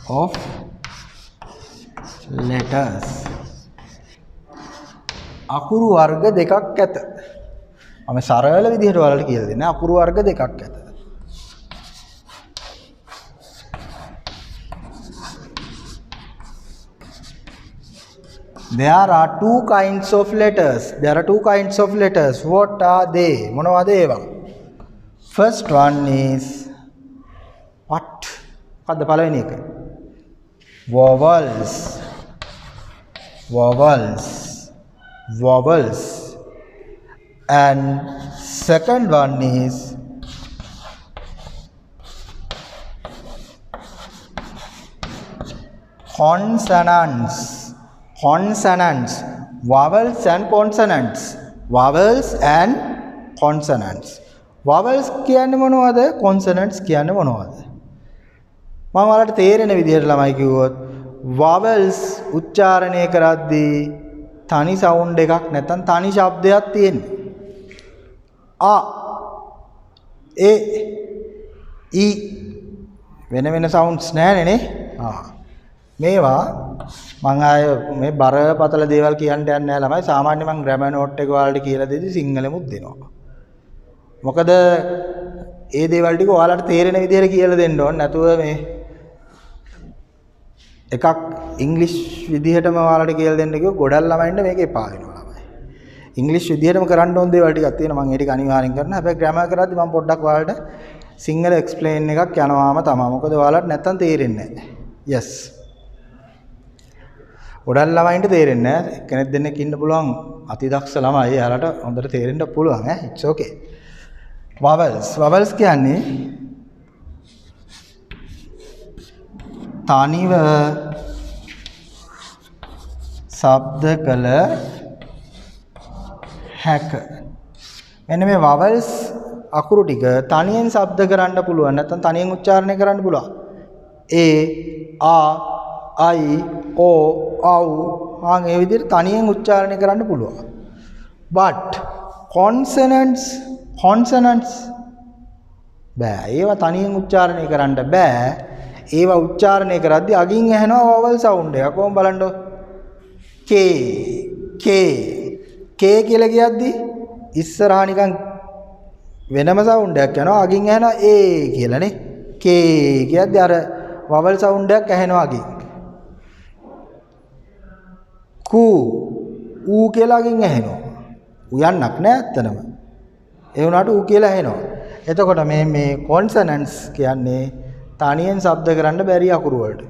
of letters. අකුරු වර්ග දෙකක් ඇත. මම සරල විදිහට ඔයාලට කියලා දෙන්නේ අකුරු වර්ග දෙකක් ඇත. There are two kinds of letters. There are two kinds of letters. What are they? මොනවද ඒවා? First one is what? මොකද්ද පළවෙනි එක? Vowels. Vowels. Vowels. And second one is consonants. Consonants. Vowels and consonants. Vowels and consonants. Vowels කියන්නේ මොනවද? Consonants කියන්නේ මොනවද? මම ඔයාලට තේරෙන විදිහට ළමයි කිව්වොත් vowels උච්චාරණය කරද්දී තනි සවුන්ඩ් එකක් නැත්නම් තනි ශබ්දයක් තියෙන්නේ. a e i වෙන වෙන සවුන්ඩ්ස් නැහැ නේ. මේවා මම ආය මේ බරපතල දේවල් කියන්න යන්නේ නැහැ ළමයි. සාමාන්‍ය මම ග්‍රැමර් නෝට් එක ඔයාලට කියලා දෙද්දි සිංහලෙමුත් දෙනවා. මොකද ඒ දේවල් ටික ඔයාලට තේරෙන විදිහට කියලා දෙන්න ඕනේ. නැතුව මේ එකක් ඉංග්‍රීසි විදිහටම ඔයාලට කියලා දෙන්න කිව්ව ගොඩක් ළමයින්ට මේක එපා වෙනවා ළමයි. ඉංග්‍රීසි විදිහටම කරන්න ඕන දේවල් ටිකක් තියෙනවා. මම ඒ ටික අනිවාර්යෙන් කරනවා. හැබැයි ග්‍රැමර් කරද්දි මම පොඩ්ඩක් ඔයාලට සිංහල එක්ස්ප්ලেইন එකක් යනවාම තමයි. මොකද ඔයාලට නැත්තම් තේරෙන්නේ නැහැ. yes. ගොඩක් ළමයින්ට තේරෙන්නේ නැහැ. කෙනෙක් දෙන්නෙක් ඉන්න පුළුවන් අතිදක්ෂ ළමයි. එයාලට හොඳට තේරෙන්න පුළුවන් ඈ. it's okay. vowels. vowels කියන්නේ තනිව ශබ්ද කළ හැක. මෙන්න මේ vowels අකුරු ටික තනියෙන් ශබ්ද කරන්න පුළුවන් නැත්නම් තනියෙන් උච්චාරණය කරන්න පුළුවන්. a I o au ආන් ඒ විදිහට තනියෙන් උච්චාරණය කරන්න පුළුවන්. but consonants බෑ. ඒවා තනියෙන් උච්චාරණය කරන්න බෑ. ඒවා උච්චාරණය කරද්දී අගින් ඇහෙනවා vowel sound එක. කොහොම බලන්න? k කියලා කියද්දී ඉස්සරහා නිකන් වෙනම sound එකක් යනවා. අගින් ඇහෙනවා a කියලානේ. k කියද්දී අර vowel sound එකක් ඇහෙනවා අගින්. ku ඌ කියලා අගින් ඇහෙනවා. උයන්නක් නෑ ඇත්තනම. ඒ වුණාට ඌ කියලා ඇහෙනවා. එතකොට මේ consonants කියන්නේ තනියෙන් ශබ්ද කරන්න බැරි අකුරු වලට.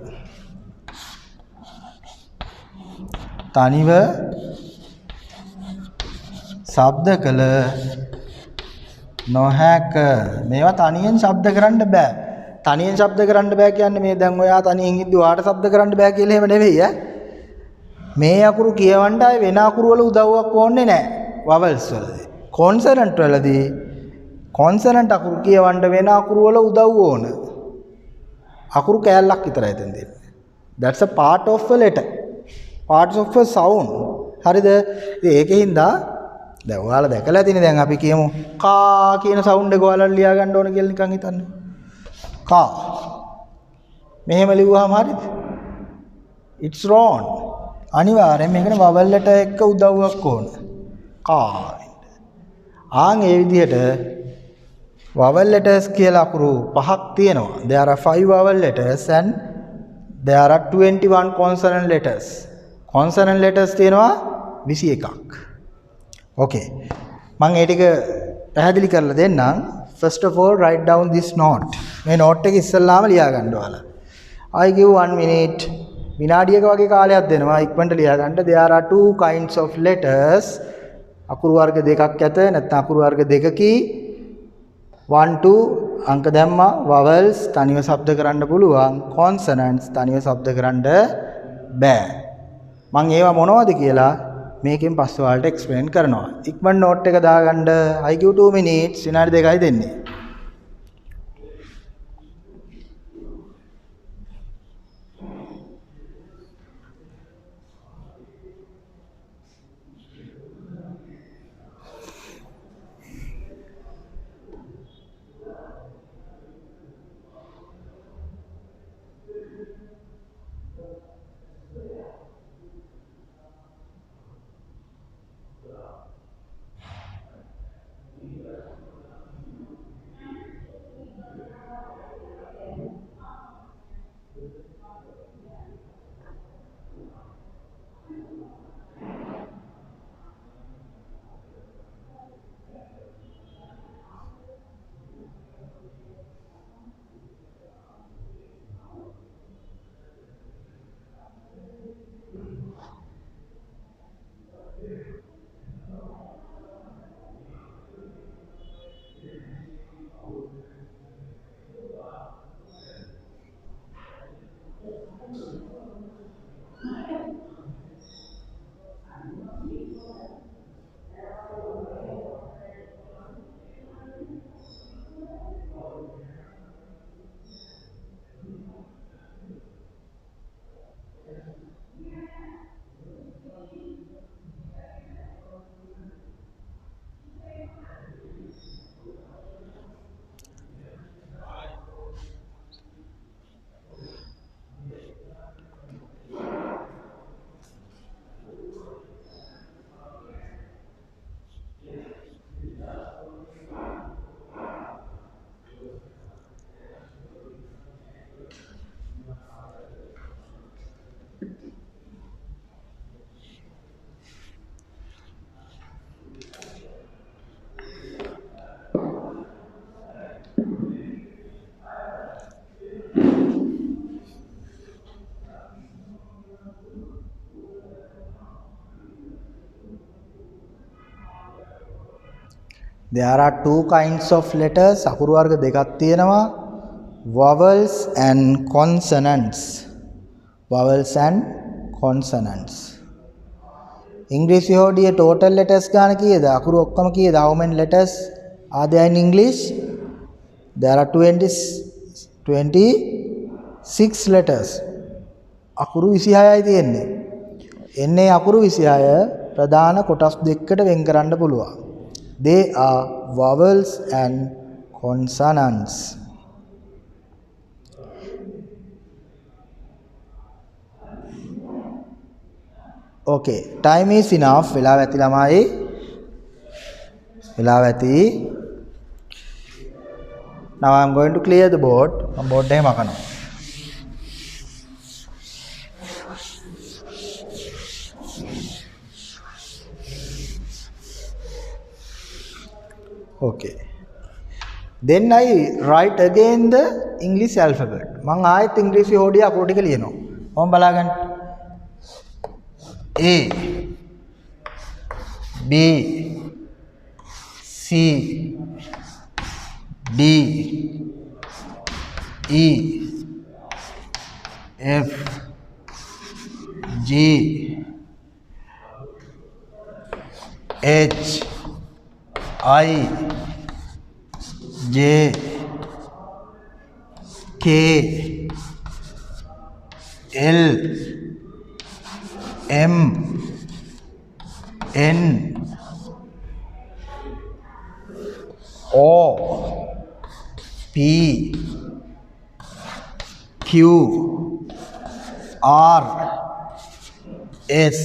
තනිව ශබ්ද කළ නොහැක. මේවා තනියෙන් ශබ්ද කරන්න බෑ. තනියෙන් ශබ්ද කරන්න බෑ කියන්නේ මේ දැන් ඔයා තනියෙන් ඉද්දි ඔයාට ශබ්ද කරන්න බෑ කියලා එහෙම නෙවෙයි ඈ. මේ අකුරු කියවන්න ආයේ වෙන අකුරු වල උදව්වක් ඕනේ නැහැ. vowels වලදී. consonant වලදී consonant අකුරු කියවන්න වෙන අකුරු වල උදව් ඕන. අකුරු කෑල්ලක් විතරයි එතෙන් දෙන්නේ. That's a part of a letter. Parts of a sound. හරිද? ඉතින් ඒකෙන්ද දැන් ඔයාලා දැකලා තියෙන්නේ දැන් අපි කියමු කා කියන sound එක ඔයාලා ලියා ගන්න ඕන කියලා නිකන් හිතන්න. කා. මෙහෙම ලිව්වහම හරිද? It's wrong. අනිවාර්යෙන් මේකට vowel letter එක උදව්වක් ඕන. කා. ආන් ඒ විදිහට vowel letters කියලා අකුරු පහක් තියෙනවා. There are 5 vowel letters and there are 21 consonant letters. Consonant letters තියෙනවා 21ක්. Okay. මම ඒ ටික පැහැදිලි කරලා දෙන්නම්. First of all write down this note. මේ note එක ඉස්සෙල්ලාම ලියා ගන්න ඕලා. I give 1 minute. විනාඩියක වගේ කාලයක් දෙනවා ඉක්මනට ලියා ගන්න. There are 2 kinds of letters. අකුරු වර්ග දෙකක් ඇත. නැත්නම් අකුරු වර්ග දෙකකි 1 2 අංක දැම්මා. vowels තනිව ශබ්ද කරන්න පුළුවන්. consonants තනිව ශබ්ද කරන්න බෑ. මම ඒවා මොනවද කියලා මේකෙන් පස්සේ ඔයාලට එක්ස්ප්ලেইন කරනවා. ඉක්මන් නෝට් එක දාගන්න. I give 2 minutes. විනාඩි 2යි දෙන්නේ. There are 2 kinds of letters. අකුරු වර්ග දෙකක් තියෙනවා. Vowels and consonants. Vowels and consonants. ඉංග්‍රීසි හෝඩියේ total letters ගාන කීයද? අකුරු ඔක්කොම කීයද? How many letters are there in English? There are 26 letters. අකුරු 26යි තියෙන්නේ. එන්නේ අකුරු 26 ප්‍රධාන කොටස් දෙකකට වෙන් කරන්න පුළුවන්. They are vowels and consonants. Okay, time is enough. වෙලාව ඇති ළමයි. වෙලාව ඇති. Now I am going to clear the board. මම board එක මකනවා. Okay. Then I write again the English alphabet. මම ආයෙත් ඉංග්‍රීසි හෝඩිය අකුරු ටික ලියනවා. කොහොම බලාගන්න. A B C D E F G H I J K L M N O P Q R S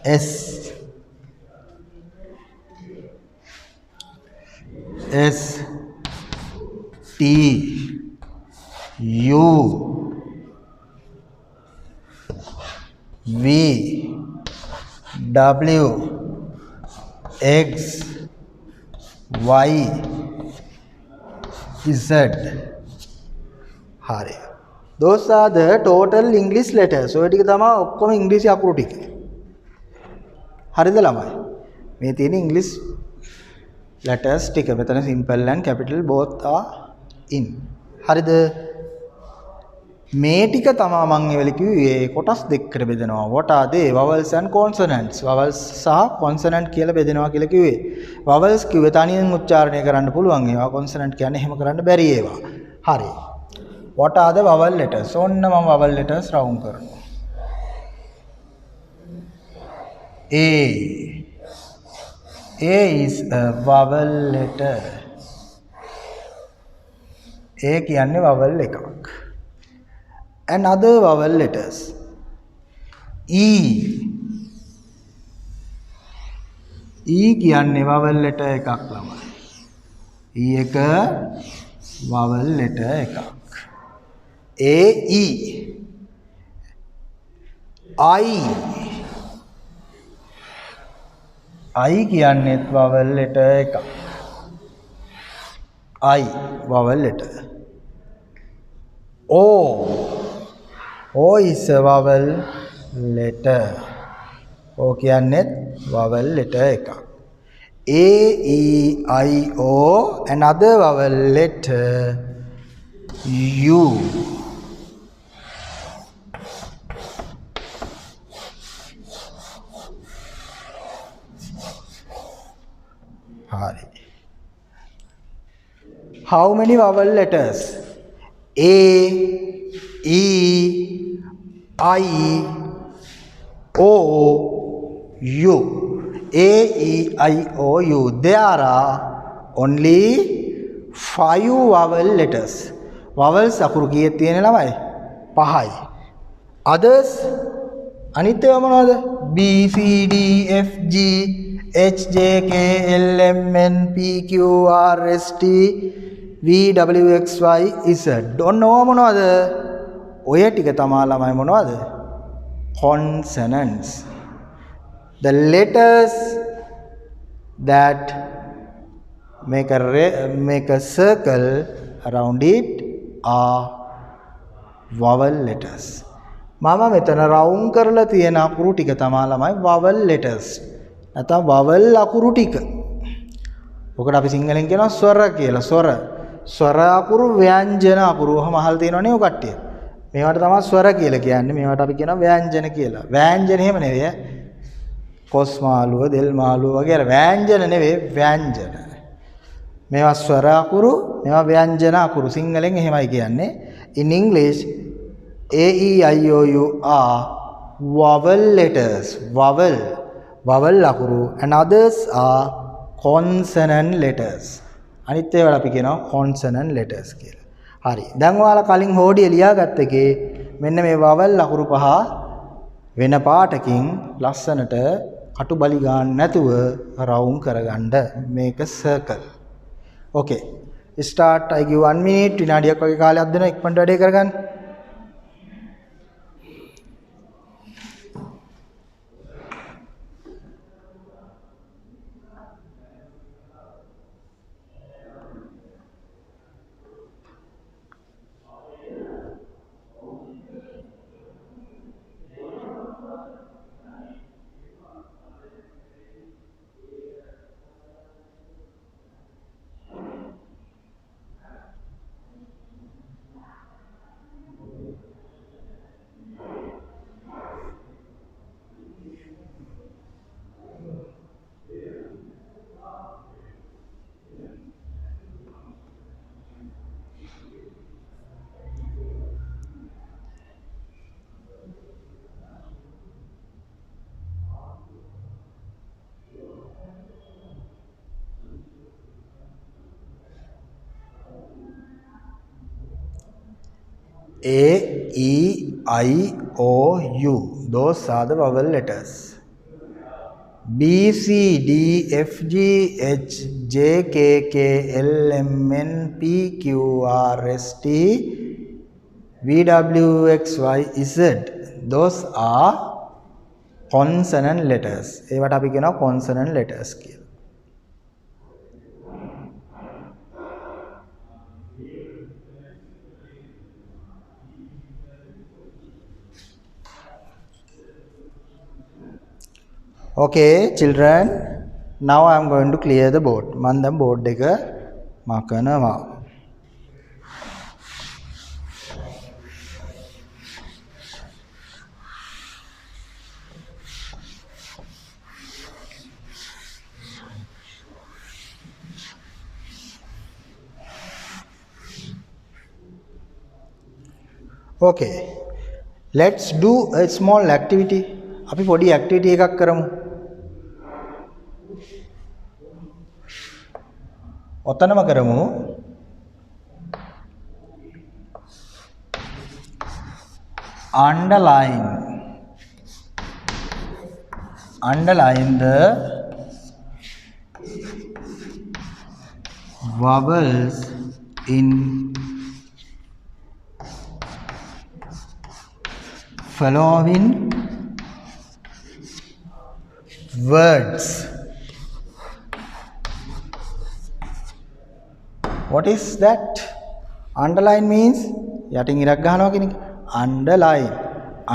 S S T U V W X Y Z. හරි. Those are the total English letters. ඔය ටික තමයි ඔක්කොම ඉංග්‍රීසි අකුරු ටික. හරිද ළමයි? මේ තියෙන English letters ටික. මෙතන simple and capital both are in. හරිද? මේ ටික තමයි මම එවල කිව්වේ කොටස් දෙකකට බෙදනවා. What are they? Vowels and consonants. Vowels සහ consonant කියලා බෙදෙනවා කියලා කිව්වේ. Vowels කිව්වේ තනියෙන් උච්චාරණය කරන්න පුළුවන් ඒවා. Consonant කියන්නේ එහෙම කරන්න බැරි ඒවා. හරි. What are the vowel letters? ඔන්න මම vowel letters round කරනවා. A. A is a vowel letter. A කියන්නේ vowel එකක්. And other vowel letters. E. E කියන්නේ vowel letter එකක් ළමයි. E එක vowel letter එකක්. A E. I. I කියන්නේත් vowel letter එකක්. I vowel letter. O. O is a vowel letter. O කියන්නේත් vowel letter එකක්. A E I O another vowel letter U. Hari. How many vowel letters? A, E, I, O, U. A, E, I, O, U. There are only 5 vowel letters. Vowels අකුරු කීයක් තියෙන ළමයි? 5යි. Others අනිත් ඒවා මොනවද? B, C, D, F, G, H, J, K, L, M, N, P, Q, R, S, T, V, W, X, Y, Z. ඔන්න ඕවා මොනවද? ඔය ටික තමයි ළමයි මොනවද? Consonants. The letters that make a circle around it are vowel letters. මම මෙතන රවුන්ඩ් කරලා තියෙන අකුරු ටික තමයි ළමයි vowel letters. නැත්නම් vowel අකුරු ටික. ඔකට අපි සිංහලෙන් කියනවා ස්වර කියලා. ස්වර අකුරු ව්‍යංජන අකුරු. ඔහම අහලා තියෙනවනේ ඔය කට්ටිය. මේවට තමයි ස්වර කියලා කියන්නේ. මේවට අපි කියනවා ව්‍යංජන කියලා. ව්‍යංජන එහෙම නෙවෙයි. කොස් මාළුව, දෙල් මාළුව වගේ අර ව්‍යංජන නෙවෙයි ව්‍යංජන. මේවා ස්වර අකුරු, මේවා ව්‍යංජන අකුරු. සිංහලෙන් එහෙමයි කියන්නේ. In English A E I O U are vowel letters. Vowel අකුරු and others are consonant letters. අනිත් ඒවාට අපි කියනවා consonant letters කියලා. හරි. දැන් ඔයාලා කලින් හෝඩිය ලියාගත්ත එකේ මෙන්න මේ vowel අකුරු පහ වෙන පාටකින් ලස්සනට කටුබලි ගන්න නැතුව රවුම් කරගන්න මේක circle. Okay. Start. I give 1 minute. විනාඩියක් වගේ කාලයක් දෙනවා ඉක්මනට වැඩේ කරගන්න. A, E, I, O, U. Those are the vowel letters. B, C, D, F, G, H, J, K, K, L, M, N, P, Q, R, S, T, V, W, X, Y, Z. Those are consonant letters. ඒවට අපි කියනවා consonant letters කියලා. Okay, children. Now I am going to clear the board. මම දැන් board එක මකනවා. Okay. Let's do a small activity. අපි පොඩි activity එකක් කරමු. ඔතනම කරමු. Underline the vowels in following words. What is that? Underline means යටින් ඉරක් ගන්නවා කියන එක. Underline.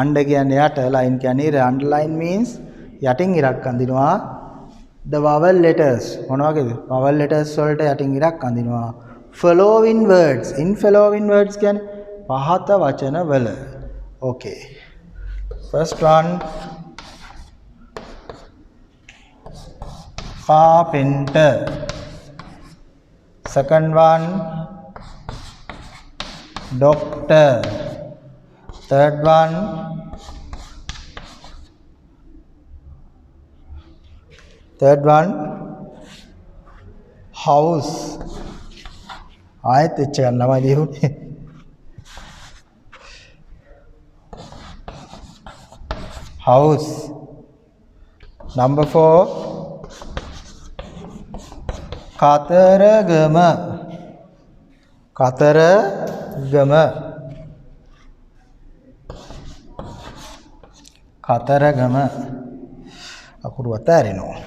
Under කියන්නේ යට, line කියන්නේ ඉර. Underline means යටින් ඉරක් අඳිනවා. The vowel letters. මොන වගේද? Vowel letters වලට යටින් ඉරක් අඳිනවා. Following words. In following words කියන්නේ පහත වචන වල. Okay. First one. Carpenter. Second one, doctor. Third one, house. ආයෙත් එච්ච ගන්නවයි ලියුනේ. House. Number 4. Kataragama. අකුරු අතෑරෙනවා.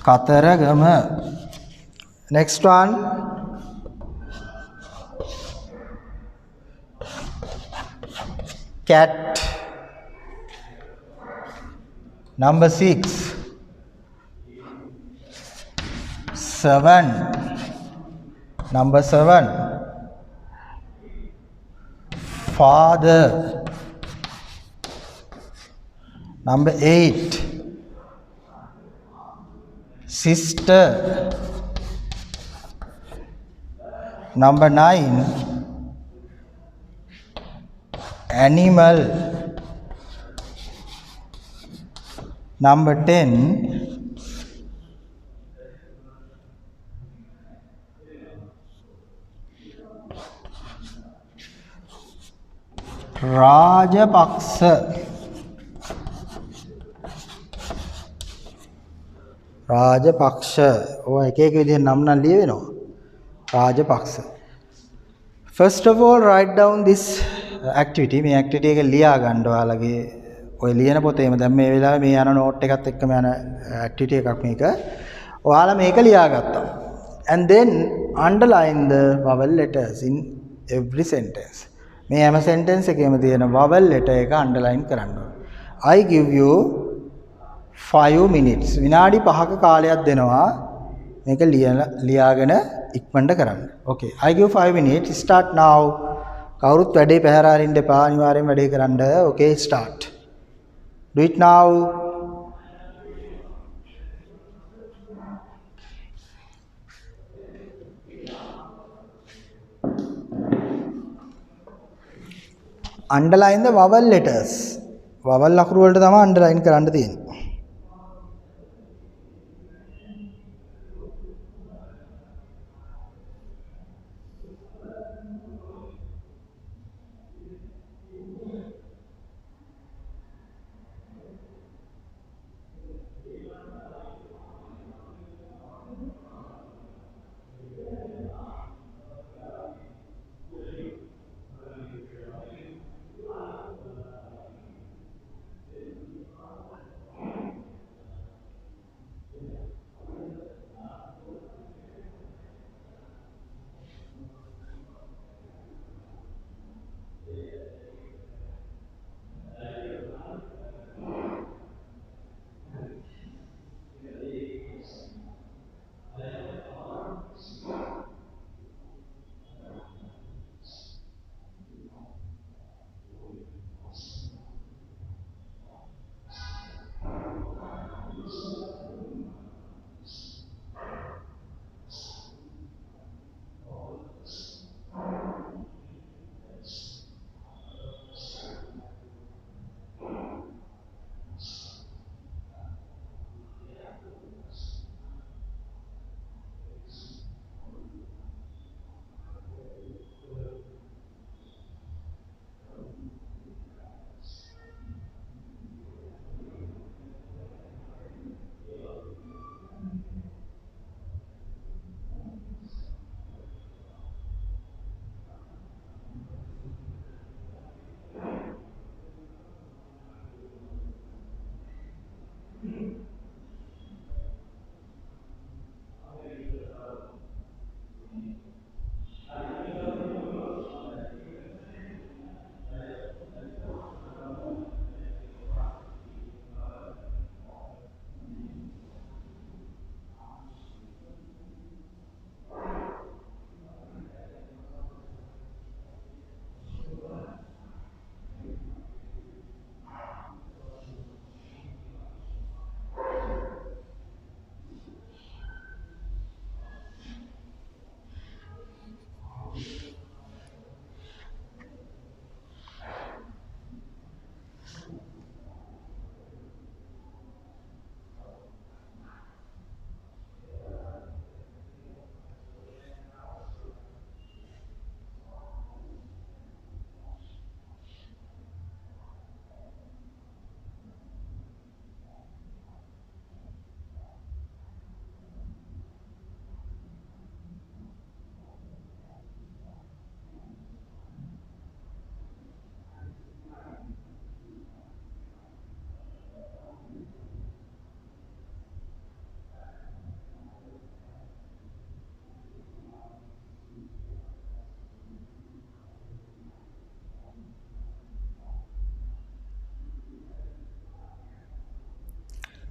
Kataragama. Next one. Cat. Number 6. 7. Number 7. Father. Number 8, sister. Number 9, animal. Number 10, Rajapaksa. Rajapaksa. ඔය එක එක විදිහට නම් ලියවෙනවා. Rajapaksa. First of all, write down this activity. මේ activity එක ලියා ගන්න ඔයාලගේ ඔය ලියන පොතේම දැන් මේ වෙලාවේ මේ යන note එකත් එක්කම යන activity එකක් මේක. ඔයාලා මේක ලියා ගත්තා. And then underline the vowel letters in every sentence. මේ හැම sentence එකේම තියෙන vowel letter එක underline කරන්න ඕනේ. I give you 5 minutes. විනාඩි 5ක කාලයක් දෙනවා මේක ලියාගෙන ඉක්මනට කරන්න. Okay. I give 5 minutes. Start now. කවුරුත් වැඩේ පැහැර අරින්න එපා. අනිවාර්යෙන් වැඩේ කරන්න. Okay, start. Do it now. Underline the vowel letters. vowel අකුරු වලට තමයි underline කරන්න තියෙන්නේ.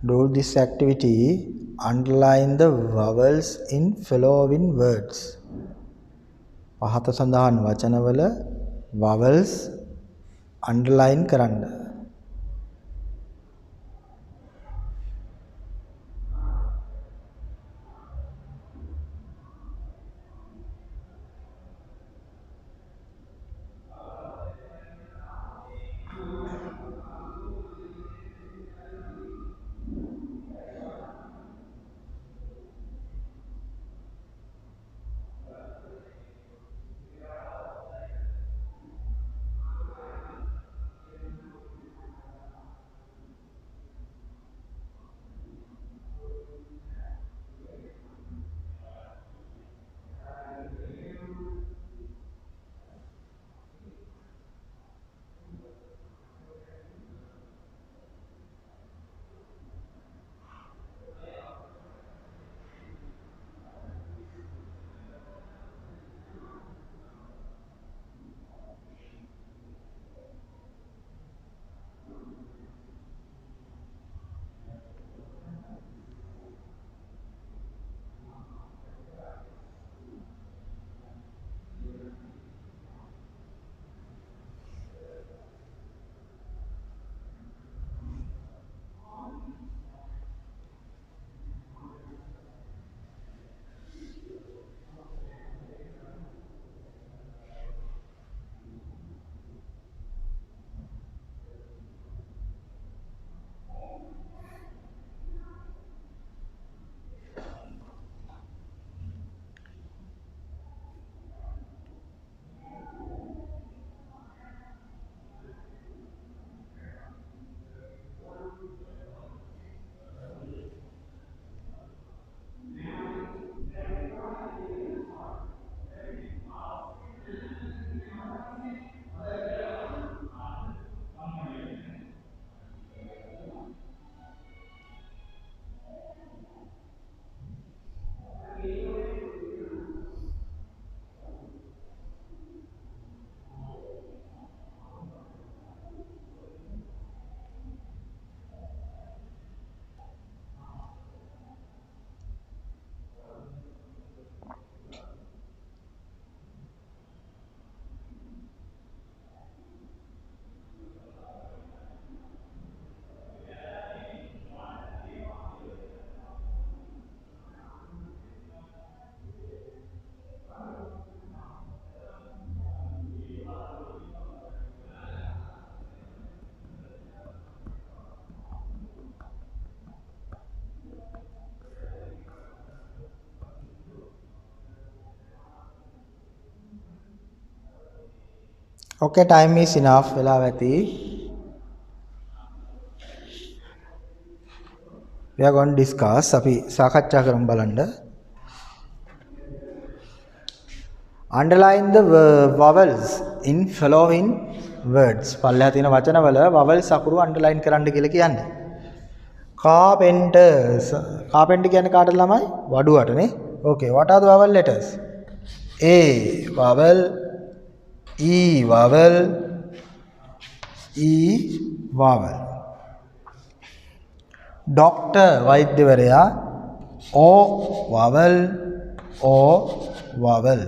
Do this activity. Underline the vowels in following words. පහත සඳහන් වචනවල vowels underline කරන්න. Okay, time is enough. වෙලාව ඇති. We are going to discuss. අපි සාකච්ඡා කරමු බලන්න. Underline the vowels in following words. පල්ලෙහා තියෙන වචනවල vowels අකුරු underline කරන්න කියලා කියන්නේ. Carpenters. Carpenter කියන්නේ කාටද ළමයි? වඩුවටනේ. Okay, what are the vowel letters? A vowel, E vowel, E vowel. Doctor වෛද්‍යවරයා, O vowel, O vowel.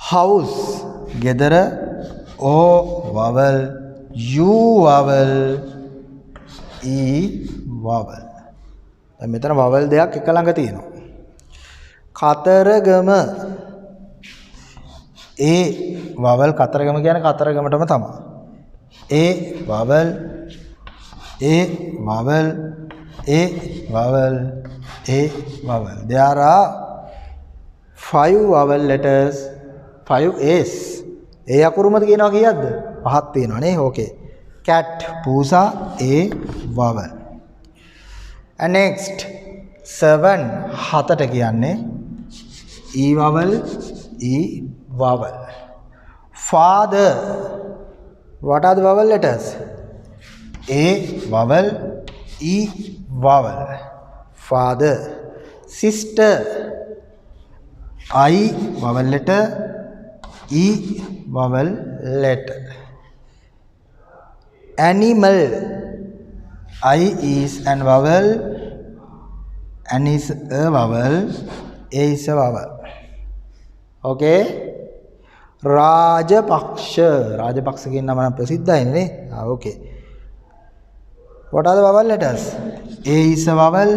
House ගෙදර, O vowel, U vowel, E vowel. දැන් මෙතන vowel දෙකක් එක ළඟ තියෙනවා. කතරගම A vowel කතරගම කියන්නේ කතරගමටම තමයි. A vowel, A vowel, A vowel, A vowel. There are 5 vowel letters, 5 A's. A අකුරුමද කියනවා කීයක්ද? පහක් තියෙනවා නේ. Okay. Cat පූසා A vowel. And next 7 හතට කියන්නේ E vowel, E vowel. Father, what are the vowel letters? A vowel, E vowel. Father. Sister, I vowel letter, E vowel letter. Animal, I is an vowel, N is a vowel, A is a vowel. Okay. Rajapaksha, Rajapaksha කියන නම නම් ප්‍රසිද්ධයිනේ නේ. Okay. What are the vowel letters? A is a vowel,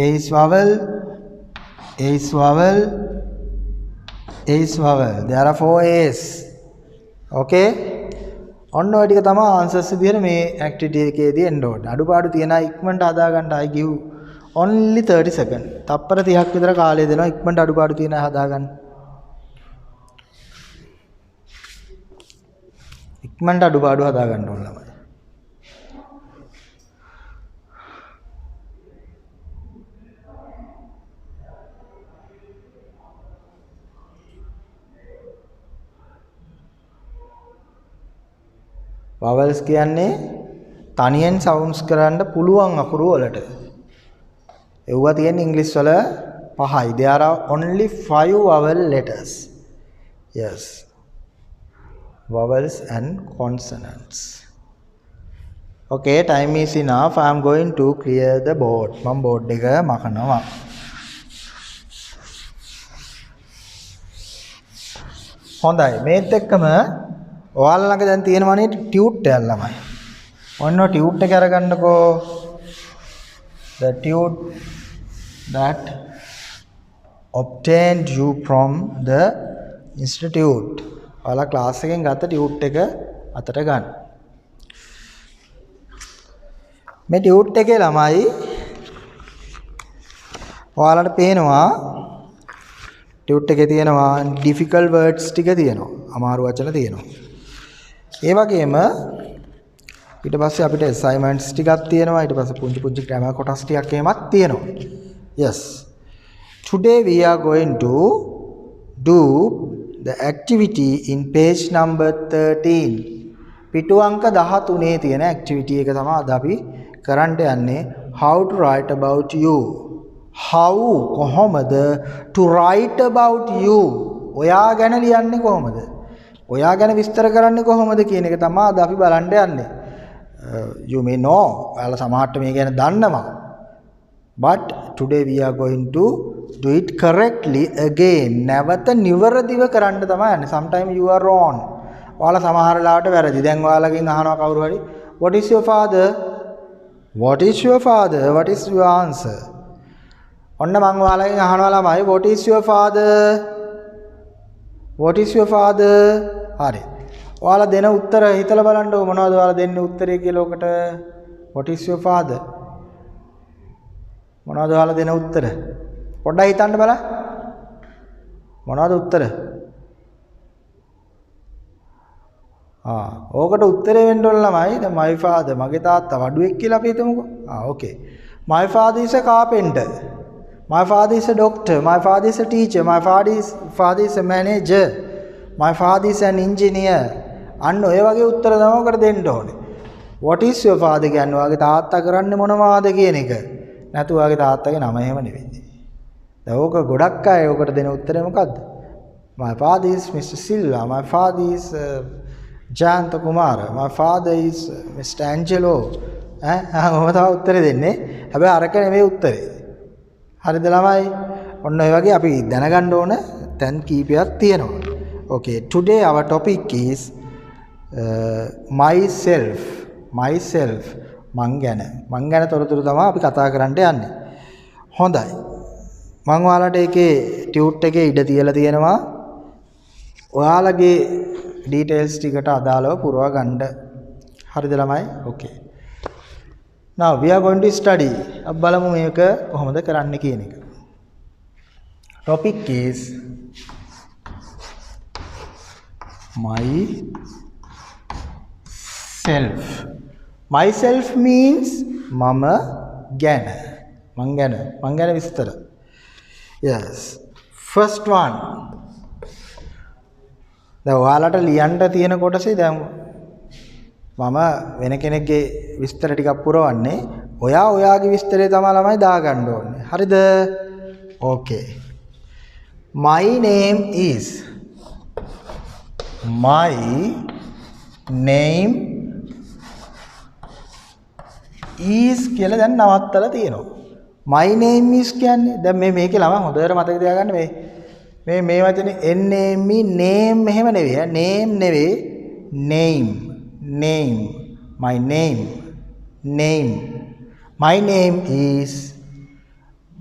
A is vowel, A is vowel, A is vowel. There are 4 A's. Okay. ඔන්න ඔය ටික තමයි answers විදිහට මේ activity එකේදී එන්න ඕනේ. අඩුපාඩු තියෙන ඉක්මනට හදා ගන්න I give only 30 seconds. තප්පර 30ක් විතර කාලය දෙනවා ඉක්මනට අඩුපාඩු තියෙන හදා ගන්න. ඉක්මනට අඩුපාඩු හදා ගන්න ඕන ළමයි. vowels කියන්නේ තනියෙන් sounds කරන්න පුළුවන් අකුරු වලට. ඒවා තියෙන ඉංග්‍රීසි වල 5යි. There are only 5 vowel letters. Yes. Vowels and consonants. Okay, time is enough. I am going to clear the board. මම board එක මකනවා. හොඳයි. මේත් එක්කම ඔයාලා ළඟ දැන් තියෙනවනේ ටියුට් එකක් ළමයි. ඔන්න ටියුට් එක අරගන්නකෝ. The tute that obtained you from the institute. ඔයාලා ක්ලාස් එකෙන් ගත්ත ටියුට් එක අතට ගන්න. මේ ටියුට් එකේ ළමයි ඔයාලට පේනවා ටියුට් එකේ තියෙනවා difficult words ටික තියෙනවා. අමාරු වචන තියෙනවා. ඒ වගේම ඊට පස්සේ අපිට assignments ටිකක් තියෙනවා. ඊට පස්සේ පුංචි පුංචි grammar කොටස් ටිකක් එහෙමත් තියෙනවා. Yes. Today we are going to do the activity in page number 13. පිටු අංක 13 තියෙන activity එක තමයි අද අපි කරන්න යන්නේ. How to write about you. How කොහොමද to write about you. ඔයා ගැන ලියන්නේ කොහොමද? ඔයා ගැන විස්තර කරන්නේ කොහොමද කියන එක තමයි අද අපි බලන්න යන්නේ. You may know. ඔයාලා සමහරට මේ ගැන දන්නවා. But today we are going to do it correctly again. නැවත නිවරදිව කරන්න තමයි යන්නේ. Sometimes you are wrong. ඔයාලා සමහර ලාවට වැරදි. දැන් ඔයාලගෙන් අහනවා කවුරු හරි what is your father? What is your father? What is your answer? ඔන්න මම ඔයාලගෙන් අහනවා ළමයි what is your father? What is your father? හරි. ඔයාලා දෙන උත්තර හිතලා බලන්න මොනවද ඔයාලා දෙන්නේ උත්තරය කියලා ඔකට. What is your father? මොනවද ඔයාලා දෙන උත්තර? පොඩ්ඩක් හිතන්න බලන්න. මොනවද උත්තර? ඕකට උත්තරේ වෙන්න ඕන ළමයි. දැන් my father මගේ තාත්තා වඩුවෙක් කියලා අපි හිතමුකෝ. okay. My father is a carpenter. My father is a doctor. My father is a teacher. My father is a manager. My father is an engineer. අන්න ඔය වගේ උත්තර තමයි ඔකට දෙන්න ඕනේ. What is your father කියන්නේ ඔයාගේ තාත්තා කරන්නේ මොනවාද කියන එක. නැතු ඔයාගේ තාත්තගේ නම එහෙම නෙවෙයි. දැන් ඕක ගොඩක් අය ඔකට දෙන උත්තරේ මොකද්ද? My father is Mr. Silva. My father is Jayanta Kumara. My father is Mr. Angelo. ඔහොම තමයි උත්තරේ දෙන්නේ. හැබැයි අරක නෙවෙයි උත්තරේ. හරිද ළමයි? ඔන්න ඔය වගේ අපි දැනගන්න ඕන තැන් කීපයක් තියෙනවා. Okay, today our topic is myself. මං ගැන තොරතුරු තමයි අපි කතා කරන්න යන්නේ. හොඳයි. මම ඔයාලට ඒකේ ටියුට් එකේ ඉඩ තියලා තියෙනවා. ඔයාලගේ ඩීටේල්ස් ටිකට අදාළව පුරව ගන්න. හරිද ළමයි? Okay. Now we are going to study. අපි බලමු මේක කොහොමද කරන්න කියන එක. Topic is myself. Myself means මම ගැන විස්තර. Yes. First one. දැන් ඔයාලට ලියන්න තියෙන කොටසේ දැන් මම වෙන කෙනෙක්ගේ විස්තර ටිකක් පුරවන්නේ. ඔයාගේ විස්තරය තමයි ළමයි දාගන්න ඕනේ. හරිද? Okay. My name is කියලා දැන් නවත්තලා තියෙනවා. My name is කියන්නේ දැන් මේකේ ළමයි හොඳට මතක තියාගන්න මේ වචනේ name name එහෙම නෙවෙයි. name නෙවෙයි name. My name is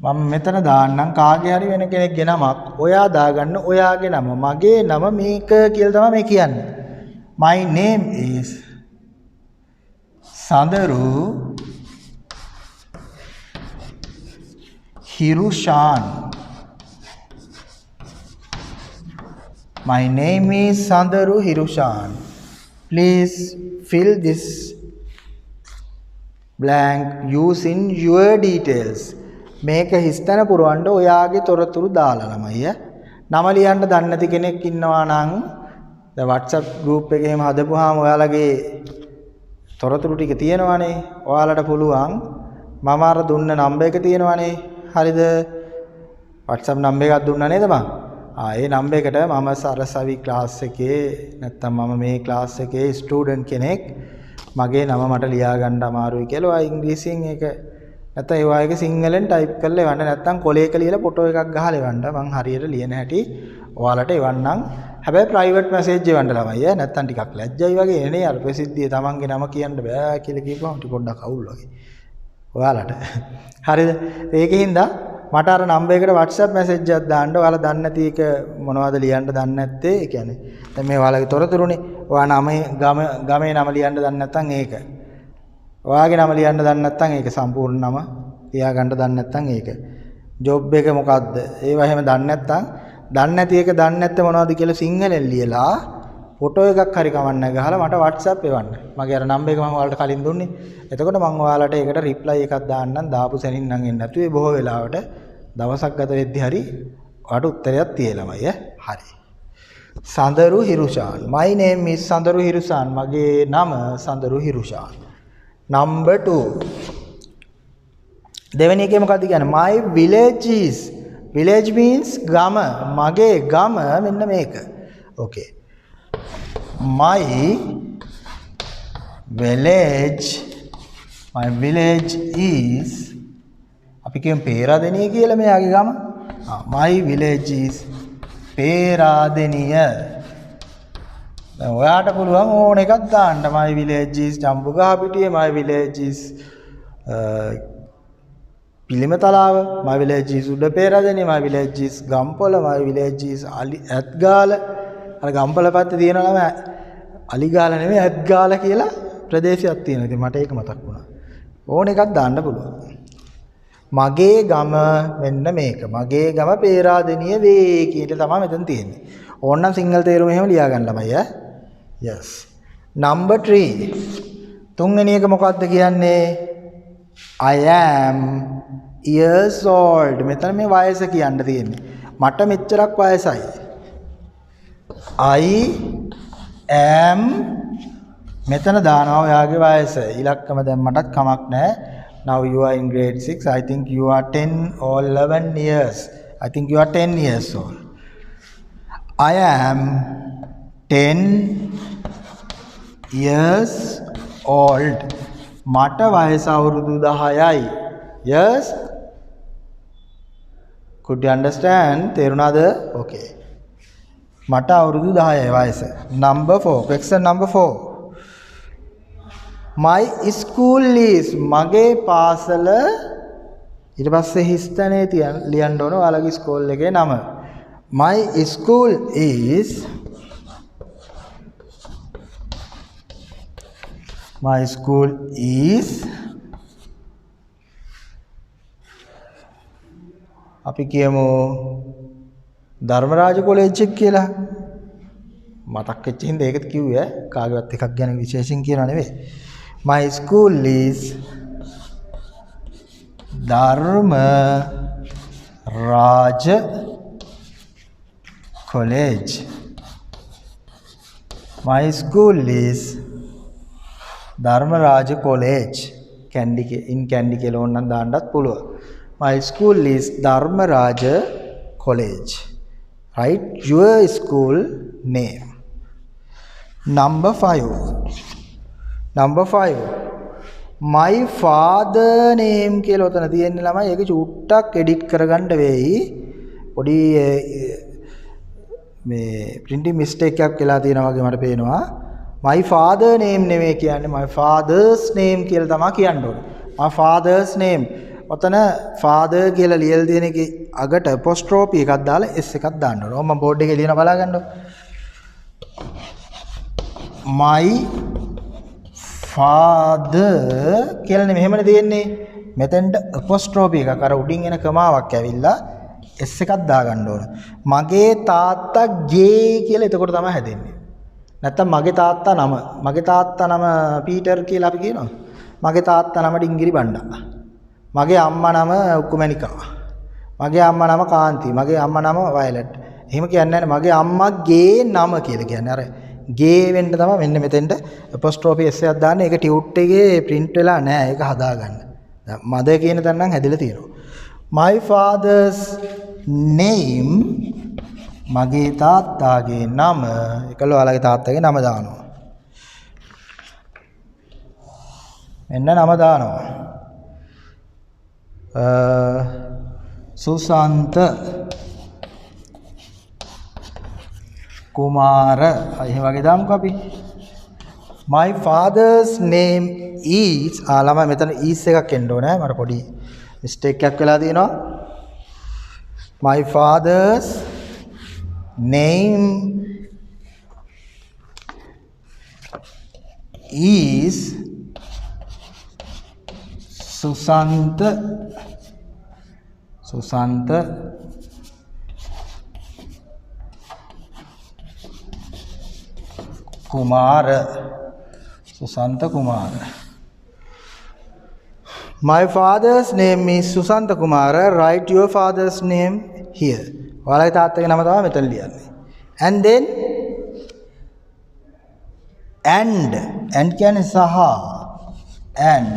මම මෙතන දාන්නම් කාගේ හරි වෙන කෙනෙක්ගේ නමක්. ඔයා දාගන්න ඔයාගේ නම. මගේ නම මේක කියලා තමයි මේ කියන්නේ. My name is Sandaru Hirushan. My name is Sandaru Hirushan. Please fill this blank using your details. මේක හිස්තැන පුරවන්න ඔයාගේ තොරතුරු දාලා ළමයි. නම ලියන්න දන්නේ නැති කෙනෙක් ඉන්නවා නම් දැන් WhatsApp group එකේම හදපුවාම ඔයාලගේ තොරතුරු ටික තියෙනවානේ. ඔයාලට පුළුවන් මම අර දුන්න නම්බර් එක තියෙනවානේ. හරිද? WhatsApp නම්බර් එකක් දුන්නා නේද මම? ඒ නම්බර් එකට මම සරසවි ක්ලාස් එකේ නැත්තම් මම මේ ක්ලාස් එකේ ස්ටුඩන්ට් කෙනෙක් මගේ නම මට ලියා ගන්න අමාරුයි කියලා ඔයා ඉංග්‍රීසියෙන් ඒක නැත්නම් ඒ වගේ සිංහලෙන් ටයිප් කරලා එවන්න නැත්නම් කොලයක ලියලා ෆොටෝ එකක් ගහලා එවන්න. මං හරියට ලියන හැටි ඔයාලට එවන්නම්. හැබැයි ප්‍රයිවට් මැසේජ් එවන්න ළමයි. නැත්නම් ටිකක් ලැජ්ජයි වගේ එනේ. අර ප්‍රසිද්ධිය තමන්ගේ නම කියන්න බෑ කියලා කියපුවම ටික පොඩ්ඩක් අවුල් වගේ. ඔයාලට. හරිද? ඒකින්ද මට අර නම්බර් එකට WhatsApp මැසේජ් එකක් දාන්න. ඔයාලා දන්නේ නැති එක මොනවද ලියන්න දන්නේ නැත්තේ. ඒ කියන්නේ දැන් මේ ඔයාලගේ තොරතුරුනේ. ඔයා ගමේ නම ලියන්න දන්නේ නැත්නම් ඒක. ඔයාගේ නම ලියන්න දන්නේ නැත්නම් ඒක සම්පූර්ණ නම ලියා ගන්න දන්නේ නැත්නම් ඒක. ජොබ් එක මොකද්ද? ඒවා එහෙම දන්නේ නැත්නම් දන්නේ නැති එක දන්නේ නැත්te මොනවද කියලා සිංහලෙන් ලියලා ෆොටෝ එකක් හරි කවන්න ගහලා මට WhatsApp එවන්න. මගේ අර නම්බර් එක මම ඔයාලට කලින් දුන්නේ. එතකොට මම ඔයාලට ඒකට රිප්ලයි එකක් දාන්නම්. දාපු සැනින් නම් එන්නේ නැතුව ඒ බොහෝ වෙලාවට දවසක් ගත වෙද්දි හරි ඔයාලට උත්තරයක් තියෙලමයි. හරි. Sandaru Hirushan. My name is Sandaru Hirushan. මගේ නම Sandaru Hirushan. Number 2. දෙවෙනි එකේ මොකක්ද කියන්නේ? My village is. Village means ගම. මගේ ගම මෙන්න මේක. Okay. My village is අපි කියමු පේරාදෙනිය කියලා මෙයාගේ ගම. My village is Peradeniya. දැන් ඔයාට පුළුවන් ඕන එකක් දාන්න. My village is ජම්බුගහපිටිය. My village is පිළිමතලාව. My village is උඩපේරාදෙනිය. My village is Gampola. My village is ඇත්ගාල. අර ගම්පොළ පැත්තේ තියෙනවා නම අලිගාල නෙමෙයි ඇත්ගාල කියලා ප්‍රදේශයක් තියෙනවා. ඉතින් මට ඒක මතක් වුණා. ඕන එකක් දාන්න පුළුවන්. මගේ ගම මෙන්න මේක. මගේ ගම පේරාදෙනිය වේ කියන තමයි මෙතන තියෙන්නේ. ඕනනම් සිංහල තේරුම එහෙම ලියා ගන්න ළමයි ඈ. Yes. Number 3. තුන්වෙනි එක මොකක්ද කියන්නේ? I am years old. මෙතන මේ වයස කියන්න තියෙන්නේ. මට මෙච්චරක් වයසයි. I am මෙතන දානවා ඔයාගේ වයස. ඉලක්කම දැම්මටත් කමක් නැහැ. Now you are in grade 6. I think you are 10 or 11 years. I think you are 10 years old. I am 10 years old. මට වයස අවුරුදු 10යි. Yes? Could you understand? තේරුණාද? Okay. මට අවුරුදු 10යි වයස. Number 4. Question number 4. My school is මගේ පාසල ඊට පස්සේ හිස්තනේ ලියන්න ඕන ඔයාලගේ ස්කූල් එකේ නම. My school is අපි කියමු ධර්මරාජ කොලෙජ් එක කියලා. මතක් වෙච්ච හින්දා ඒකත් කිව්වේ කාගේවත් එකක් ගැන විශේෂයෙන් කියනවා නෙවෙයි. My school is Dharmaraj College. My school is Dharmaraj College. in candy කියලා ඕනනම් දාන්නත් පුළුවන්. My school is Dharmaraj College. Write your school name. Number 5. My father name කියලා උතන තියෙන්නේ ළමයි. ඒක චුට්ටක් එඩිට් කරගන්න වෙයි. පොඩි මේ printing mistake එකක් වෙලා තියෙනවා වගේ මට පේනවා. My father name නෙමෙයි කියන්නේ my father's name කියලා තමයි කියන්න ඕනේ. My father's name. ඔතන father කියලා ලියලා තියෙන එකේ අගට apostrophe එකක් දාලා s එකක් දාන්න ඕනේ. මම බෝඩ් එකේ ලියන බලා ගන්නකො. My father කියලා මෙහෙමනේ තියෙන්නේ. මෙතෙන්ට apostrophe එකක් අර උඩින් එන කමාවක් ඇවිල්ලා s එකක් දා ගන්න ඕන. මගේ තාත්තා ගේ කියලා එතකොට තමයි හැදෙන්නේ. නැත්තම් මගේ තාත්තා නම පීටර් කියලා අපි කියනවා. මගේ තාත්තා නම ඩිංගිරි බණ්ඩා. මගේ අම්මා නම උකුමැණිකා. මගේ අම්මා නම කාන්ති. මගේ අම්මා නම වයලට්. එහෙම කියන්නේ නැහැ. මගේ අම්මාගේ නම කියලා කියන්නේ. අර ගේ වෙන්න තමයි මෙන්න මෙතෙන්ට apostrophe s එකක් දාන්නේ. ඒක ටියුට් එකේ print වෙලා නැහැ. ඒක හදාගන්න. මදර් කියන තැන නම් හැදිලා තියෙනවා. My father's name මගේ තාත්තාගේ නම එකල ඔයාලගේ තාත්තගේ නම දානවා. මෙන්න නම දානවා. සුසන්ත කුමාර එහෙම වගේ දාමුකෝ අපි. My father's name is ළමයි මෙතන is එකක් එන්න ඕනේ. මට පොඩි mistake එකක් වෙලා තියෙනවා. My father's name is Susanta Kumara. My father's name is Susanta Kumara. Write your father's name here. ඔයාලගේ තාත්තගේ නම තමයි මෙතන ලියන්නේ. And then and කියන්නේ සහ and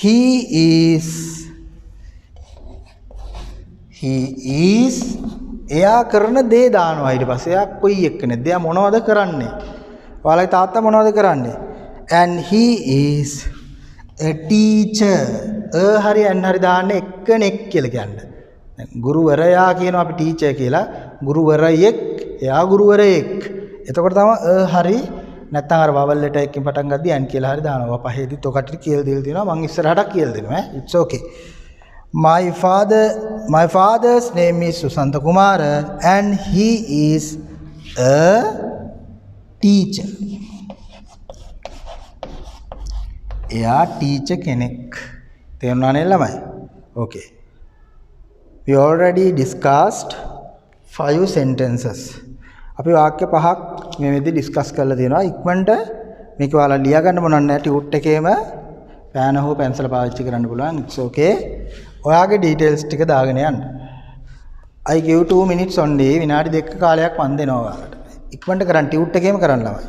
he is එයා කරන දේ දානවා. ඊට පස්සේ එයා කොයි එක්කනේ එයා මොනවද කරන්නේ? ඔයාලගේ තාත්තා මොනවද කරන්නේ? And he is a teacher. හරි and හරි දාන්න එක්කෙනෙක් කියලා කියන්නේ. ගුරුවරයා කියනවා අපි ටීචර් කියලා. ගුරුවරයෙක් එයා ගුරුවරයෙක්. එතකොට තමයි හරි නැත්නම් අර vowel letter එකකින් පටන් ගද්දී and කියලා හරි දානවා. පහේදිත් ඔකට කියලා දීලා තියෙනවා. මම ඉස්සරහට කියලා දෙනවා. It's okay. My father's name is Susanta Kumara and he is a teacher. එයා ටීචර් කෙනෙක්. තේරුණා නේද ළමයි? Okay. We already discussed 5 sentences. අපි වාක්‍ය 5ක් මේ වෙද්දි ඩිස්කස් කරලා තියෙනවා. ඉක්මනට මේක ඔයාලා ලියා ගන්න මොනක් නැහැ. ටියුට් එකේම පෑන හෝ පැන්සල පාවිච්චි කරන්න පුළුවන්. it's okay. ඔයාගේ details ටික දාගෙන යන්න. I give 2 minutes only. විනාඩි 2ක කාලයක් මන් දෙනවා ඔයාලට. ඉක්මනට කරන්න ටියුට් එකේම කරන්න ළමයි.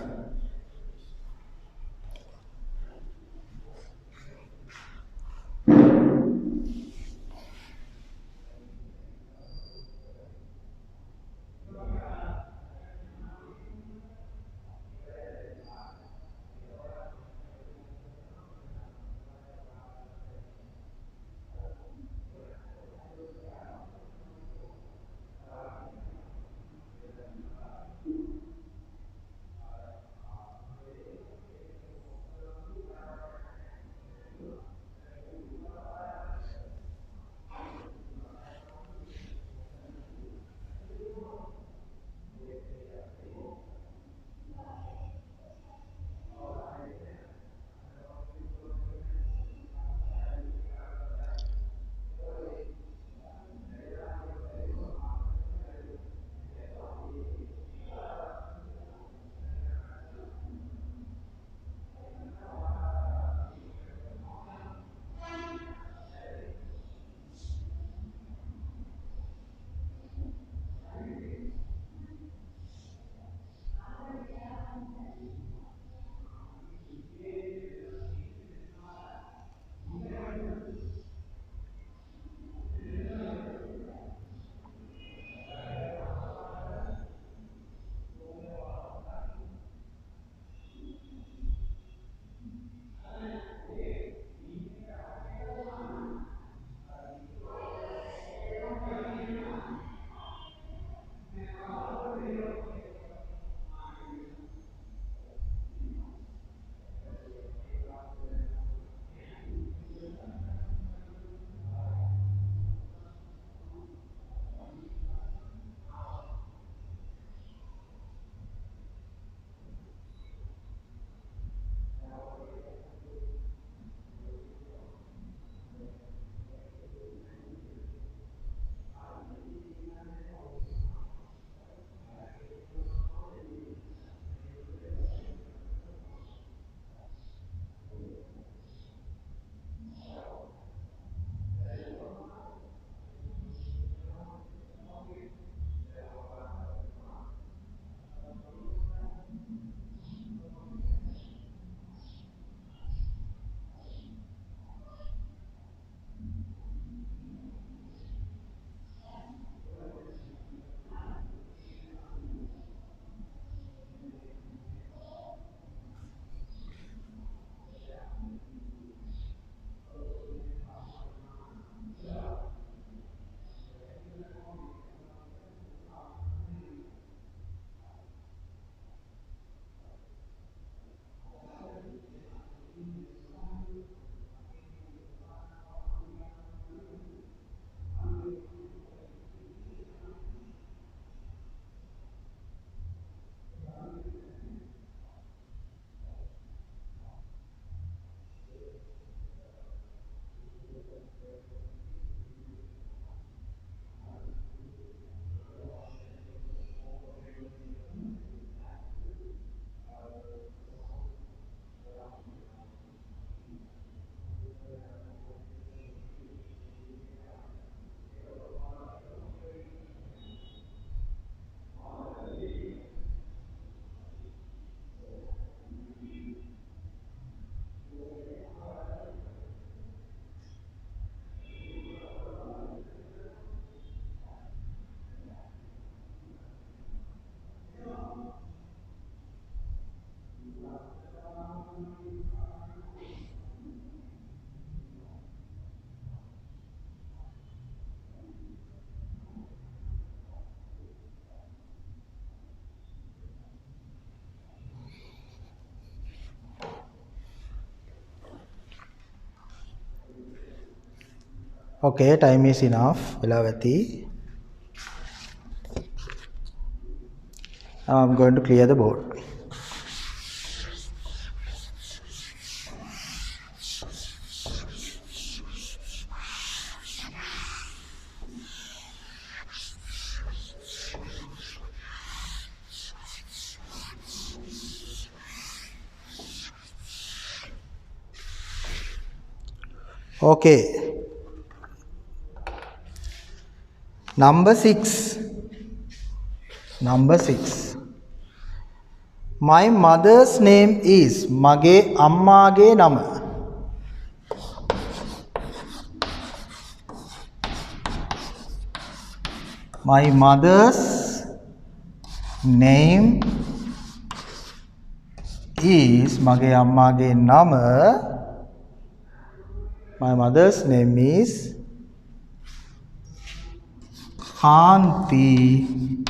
Okay, time is enough. Velavati. Now I'm going to clear the board. Okay. Number 6. Number 6. My mother's name is Mage Ammage Nama. My mother's name is Mage Ammage Nama. My mother's name is Kanti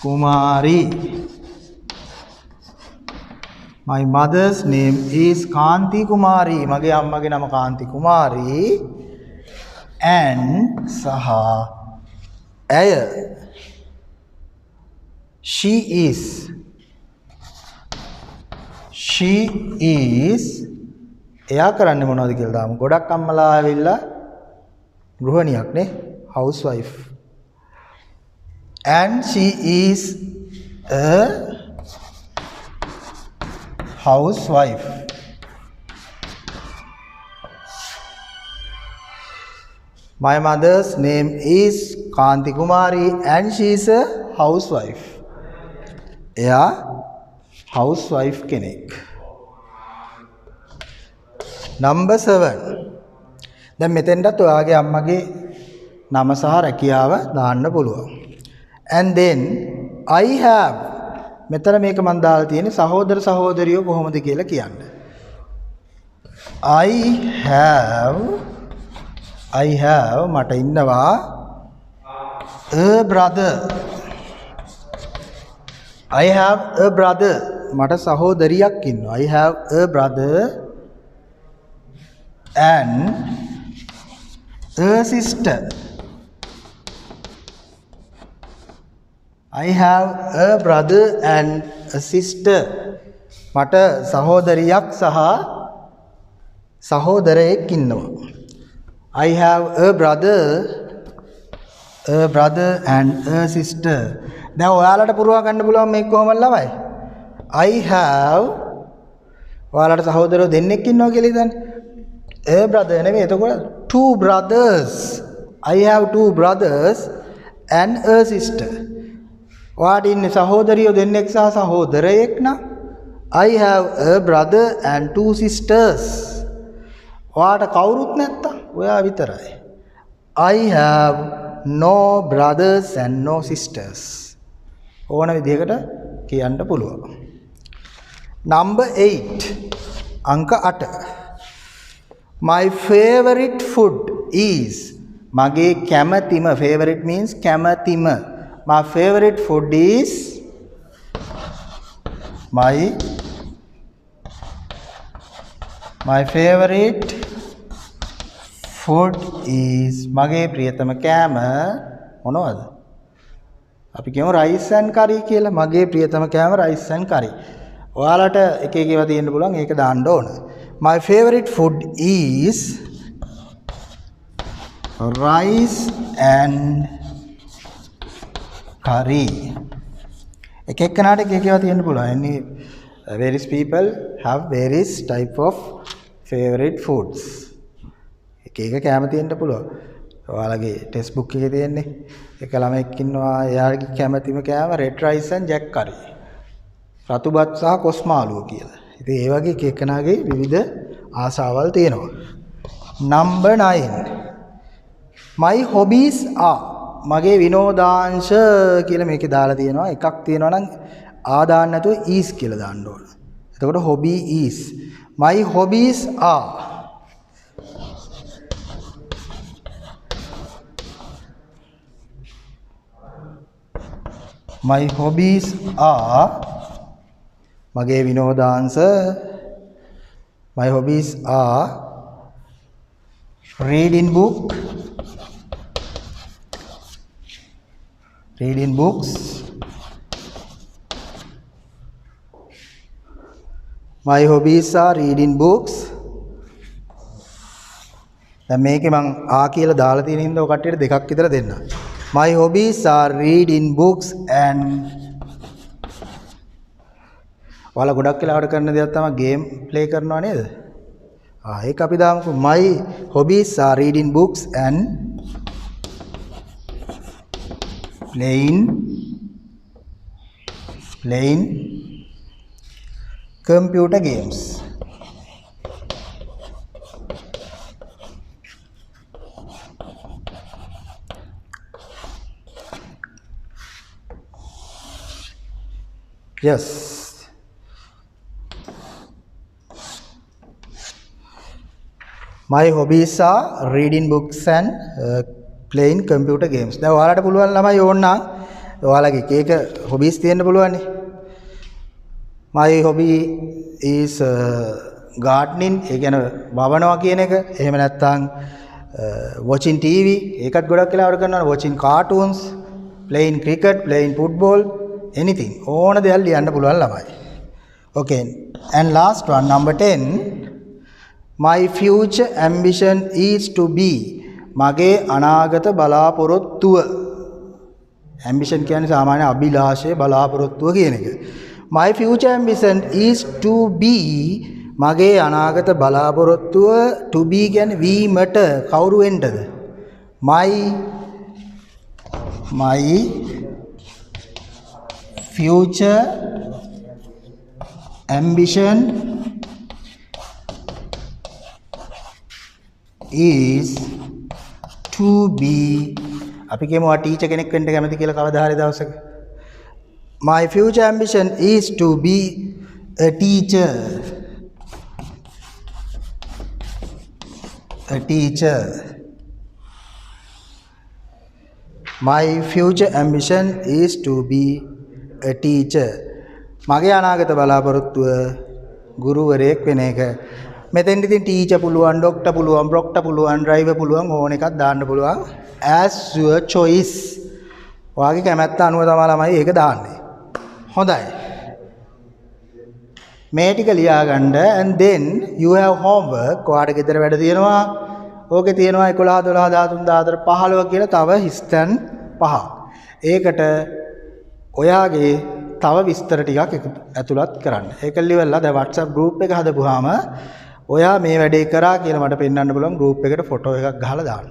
Kumari. My mother's name is Kanti Kumari. Mage ammage nama Kanti Kumari. And saha aya. She is එයා කරන්නේ මොනවද කියලා දාමු. ගොඩක් අම්මලා ආවිල්ලා ගෘහණියක් නේ, housewife. And she is a housewife. My mother's name is Kanti Kumari and she is a housewife. එයා housewife කෙනෙක්. Number 7. දැන් මෙතෙන්ටත් ඔයාගේ අම්මගේ නම සහ රැකියාව දාන්න පුළුවන්. And then I have මෙතන මේක මම දාලා තියෙන්නේ සහෝදර සහෝදරියෝ කොහොමද කියලා කියන්න. I have මට ඉන්නවා a brother. I have a brother. මට සහෝදරියක් ඉන්නවා. I have a brother and a sister. I have a brother and a sister. මට සහෝදරියක් සහ සහෝදරයෙක් ඉන්නවා. I have a brother and a sister. දැන් ඔයාලට පුරවා ගන්න පුළුවන් මේක කොහොමද ළමයි? I have ඔයාලට සහෝදරයෝ දෙන්නෙක් ඉන්නවා කියලා හිතන්න. A brother නෙමෙයි එතකොට two brothers. I have two brothers and a sister. ඔයාට ඉන්නේ සහෝදරියෝ දෙන්නෙක් සහ සහෝදරයෙක් නම් I have a brother and two sisters. ඔයාට කවුරුත් නැත්තම් ඔයා විතරයි. I have no brothers and no sisters. ඕන විදිහකට කියන්න පුළුවන්. Number 8. අංක 8. My favorite food is මගේ කැමැතිම. Favorite means කැමැතිම. My favorite food is my favorite food is මගේ ප්‍රියතම කෑම මොනවද? අපි කියමු rice and curry කියලා. මගේ ප්‍රියතම කෑම rice and curry. ඔයාලට එක එක ඒවා තියෙන්න පුළුවන්. ඒක දාන්න ඕන. My favorite food is rice and curry. එක එක්කනට එක එක ඒවා තියෙන්න පුළුවන්. Various people have various type of favorite foods. එක එක කෑම තියෙන්න පුළුවන්. ඔයාලගේ ටෙක්ස්ට් බුක් එකේ තියෙන්නේ එක ළමෙක් ඉන්නවා එයාගේ කැමැතිම කෑම red rice and jack curry. රතු බත් සහ කොස් මාළුව කියලා. ඉතින් ඒ වගේ එක එකනාගේ විවිධ ආසාවල් තියෙනවා. Number 9. My hobbies are මගේ විනෝදාංශ කියලා මේකේ දාලා තියෙනවා. එකක් තියෙනවා නම් ආ දාන්න නැතුව is කියලා දාන්න ඕන. එතකොට hobby is. My hobbies are My hobbies are මගේ විනෝදාංශ My hobbies are reading books. My hobbies are reading books. දැන් මේකේ මං ආ කියලා දාලා තියෙන හින්දා ඔය කට්ටියට දෙකක් විතර දෙන්න. My hobbies are reading books and ඔයාලා ගොඩක් වෙලාවට කරන දේක් තමයි ගේම් ප්ලේ කරනවා නේද? ඒක අපි දාමුකෝ my hobbies are reading books and playing computer games. Yes. My hobbies are reading books and playing computer games. දැන් ඔයාලට පුළුවන් ළමයි ඕන නම් ඔයාලගේ එක hobbies තියෙන්න පුළුවන් නේ. My hobby is gardening. ඒ කියන්නේ වවනවා කියන එක. එහෙම නැත්නම් watching TV. ඒකත් ගොඩක් වෙලාවට කරනවා. Watching cartoons, playing cricket, playing football, anything. ඕන දෙයක් ලියන්න පුළුවන් ළමයි. Okay. And last one, number 10. My future ambition is to be. මගේ අනාගත බලාපොරොත්තුව. ambition කියන්නේ සාමාන්‍ය අභිලාෂය බලාපොරොත්තුව කියන එක. My future ambition is to be. මගේ අනාගත බලාපොරොත්තුව to be කියන්නේ වීමට කවුරු වෙන්නද? My future ambition is to be. අපි කියමු ආ ටීචර් කෙනෙක් වෙන්න කැමති කියලා කවදා හරි දවසක. My future ambition is to be a teacher. A teacher. My future ambition is to be a teacher. මගේ අනාගත බලාපොරොත්තුව ගුරුවරයෙක් වෙන එක. මෙතෙන්දි ඉතින් ටීචර් පුළුවන්, ડોක්ටර් පුළුවන්, බ්‍රොක්ටර් පුළුවන්, ඩ්‍රයිවර් පුළුවන් ඕන එකක් දාන්න පුළුවන්. as your choice. ඔයාගේ කැමැත්ත අනුව තමයි ළමයි ඒක දාන්නේ. හොඳයි. මේ ටික ලියා ගන්න and then you have homework. ඔයාට ගෙදර වැඩ තියෙනවා. ඕකේ තියෙනවා 11 12 13 14 15 කියලා තව හිස්තැන් 5. ඒකට ඔයාගේ තව විස්තර ටිකක් ඇතුළත් කරන්න. ඒක liveලා දැන් WhatsApp group එක හදපුවාම ඔයා මේ වැඩේ කරා කියලා මට පෙන්වන්න පුළුවන් group එකට ෆොටෝ එකක් ගහලා දාන්න.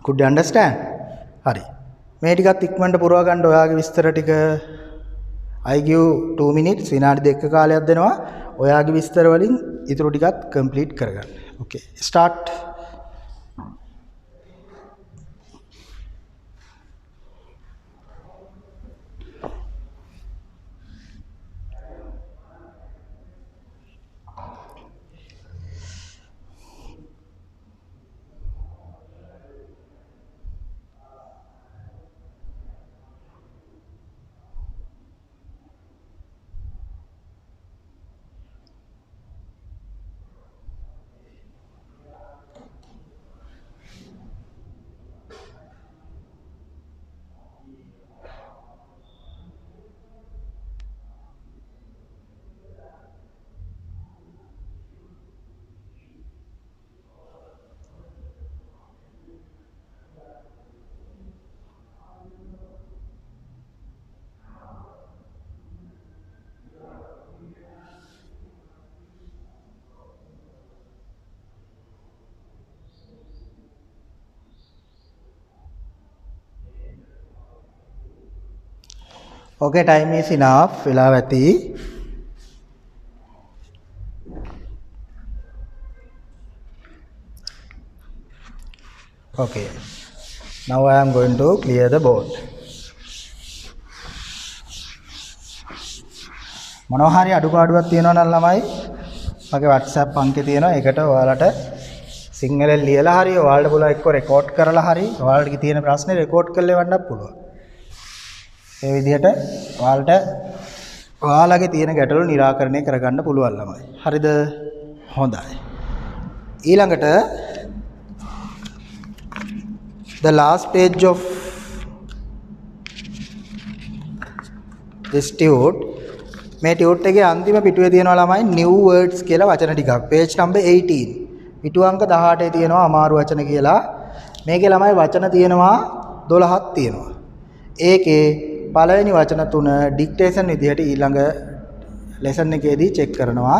Could you understand? හරි. මේ ටිකත් ඉක්මනට පුරව ගන්න ඔයාගේ විස්තර ටික. I give 2 minutes විනාඩි 2ක කාලයක් දෙනවා. ඔයාගේ විස්තර වලින් ඊටු ටිකත් complete කරගන්න. Okay. Start. Okay, time is enough. වෙලාව ඇති. Okay. Now I am going to clear the board. මොනවා හරි අඩුපාඩුවක් තියෙනවා නම් ළමයි මගේ WhatsApp අංකේ තියෙනවා. ඒකට ඔයාලට සිංහලෙන් ලියලා හරි ඔයාලට පුළුවන් එක්ක රෙකෝඩ් කරලා හරි ඔයාලට තියෙන ප්‍රශ්නේ රෙකෝඩ් කරලා එවන්නත් පුළුවන්. ඒ විදිහට ඔයාලගේ තියෙන ගැටලු निराකරණය කරගන්න පුළුවන් ළමයි. හරිද? හොඳයි. ඊළඟට the last page of this tute. මේ tute එකේ අන්තිම පිටුවේ තියෙනවා ළමයි new words කියලා වචන ටිකක්. page number 18. පිටු අංක 18 තියෙනවා අමාරු වචන කියලා. මේකේ ළමයි වචන තියෙනවා 12ක් තියෙනවා. ඒකේ පළවෙනි වචන තුන ඩික්ටේෂන් විදිහට ඊළඟ ලෙසන් එකේදී චෙක් කරනවා.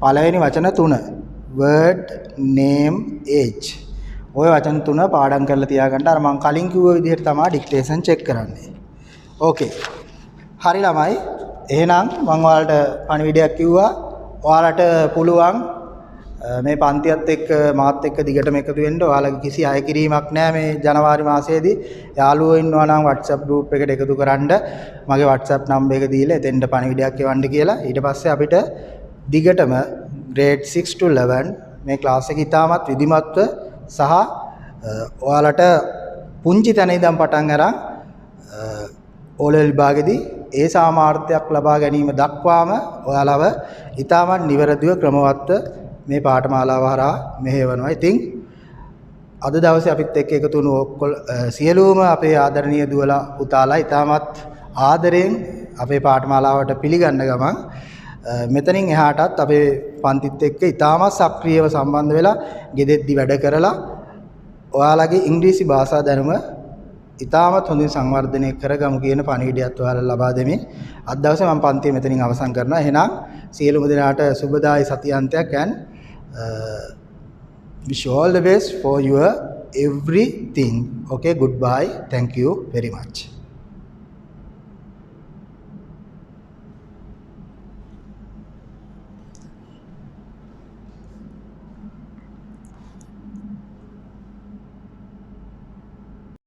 පළවෙනි වචන තුන word, name, age. ඔය වචන තුන පාඩම් කරලා තියාගන්න. අර මම කලින් කිව්ව විදිහට තමයි ඩික්ටේෂන් චෙක් කරන්නේ. ඕකේ. හරි ළමයි. එහෙනම් මම ඔයාලට පණිවිඩයක් කිව්වා. ඔයාලට පුළුවන් මේ පන්තියත් එක්ක මාත් එක්ක දිගටම එකතු වෙන්න. ඔයාලගේ කිසි අය කිරීමක් නැහැ මේ ජනවාරි මාසයේදී. යාළුවෝ ඉන්නවා නම් WhatsApp group එකට එකතු කරන්න. මගේ WhatsApp number එක දීලා එතෙන්ට පණිවිඩයක් එවන්න කියලා. ඊට පස්සේ අපිට දිගටම grade 6 to 11 මේ ක්ලාස් එක ඉතාමත් විධිමත්ව සහ ඔයාලට පුංචි තැන ඉඳන් පටන් අරන් ඕලෙවල් විභාගෙදී ඒ සාමාර්ථයක් ලබා ගැනීම දක්වාම ඔයාලව ඉතාමත් නිවැරදිව ක්‍රමවත්ව මේ පාඨමාලාව හරහා මෙහෙවනවා. ඉතින් අද දවසේ අපිත් එක්ක එකතු වුණු සියලුම අපේ ආදරණීය දුවලා පුතාලා ඉතාමත් ආදරෙන් අපේ පාඨමාලාවට පිළිගන්න ගමන් මෙතනින් එහාටත් අපේ පන්තිත් එක්ක ඉතාමත් සක්‍රියව සම්බන්ධ වෙලා ගෙදෙද්දි වැඩ කරලා ඔයාලගේ ඉංග්‍රීසි භාෂා දැනුම ඉතාමත් හොඳින් සංවර්ධනය කරගමු කියන පණිවිඩයත් ඔයාලට ලබා දෙමින් අද දවසේ මම පන්තිය මෙතනින් අවසන් කරනවා. එහෙනම් සියලුම දෙනාට සුබදායි සතියාන්තයක් and wish you all the best for your everything. Okay, goodbye. Thank you very much.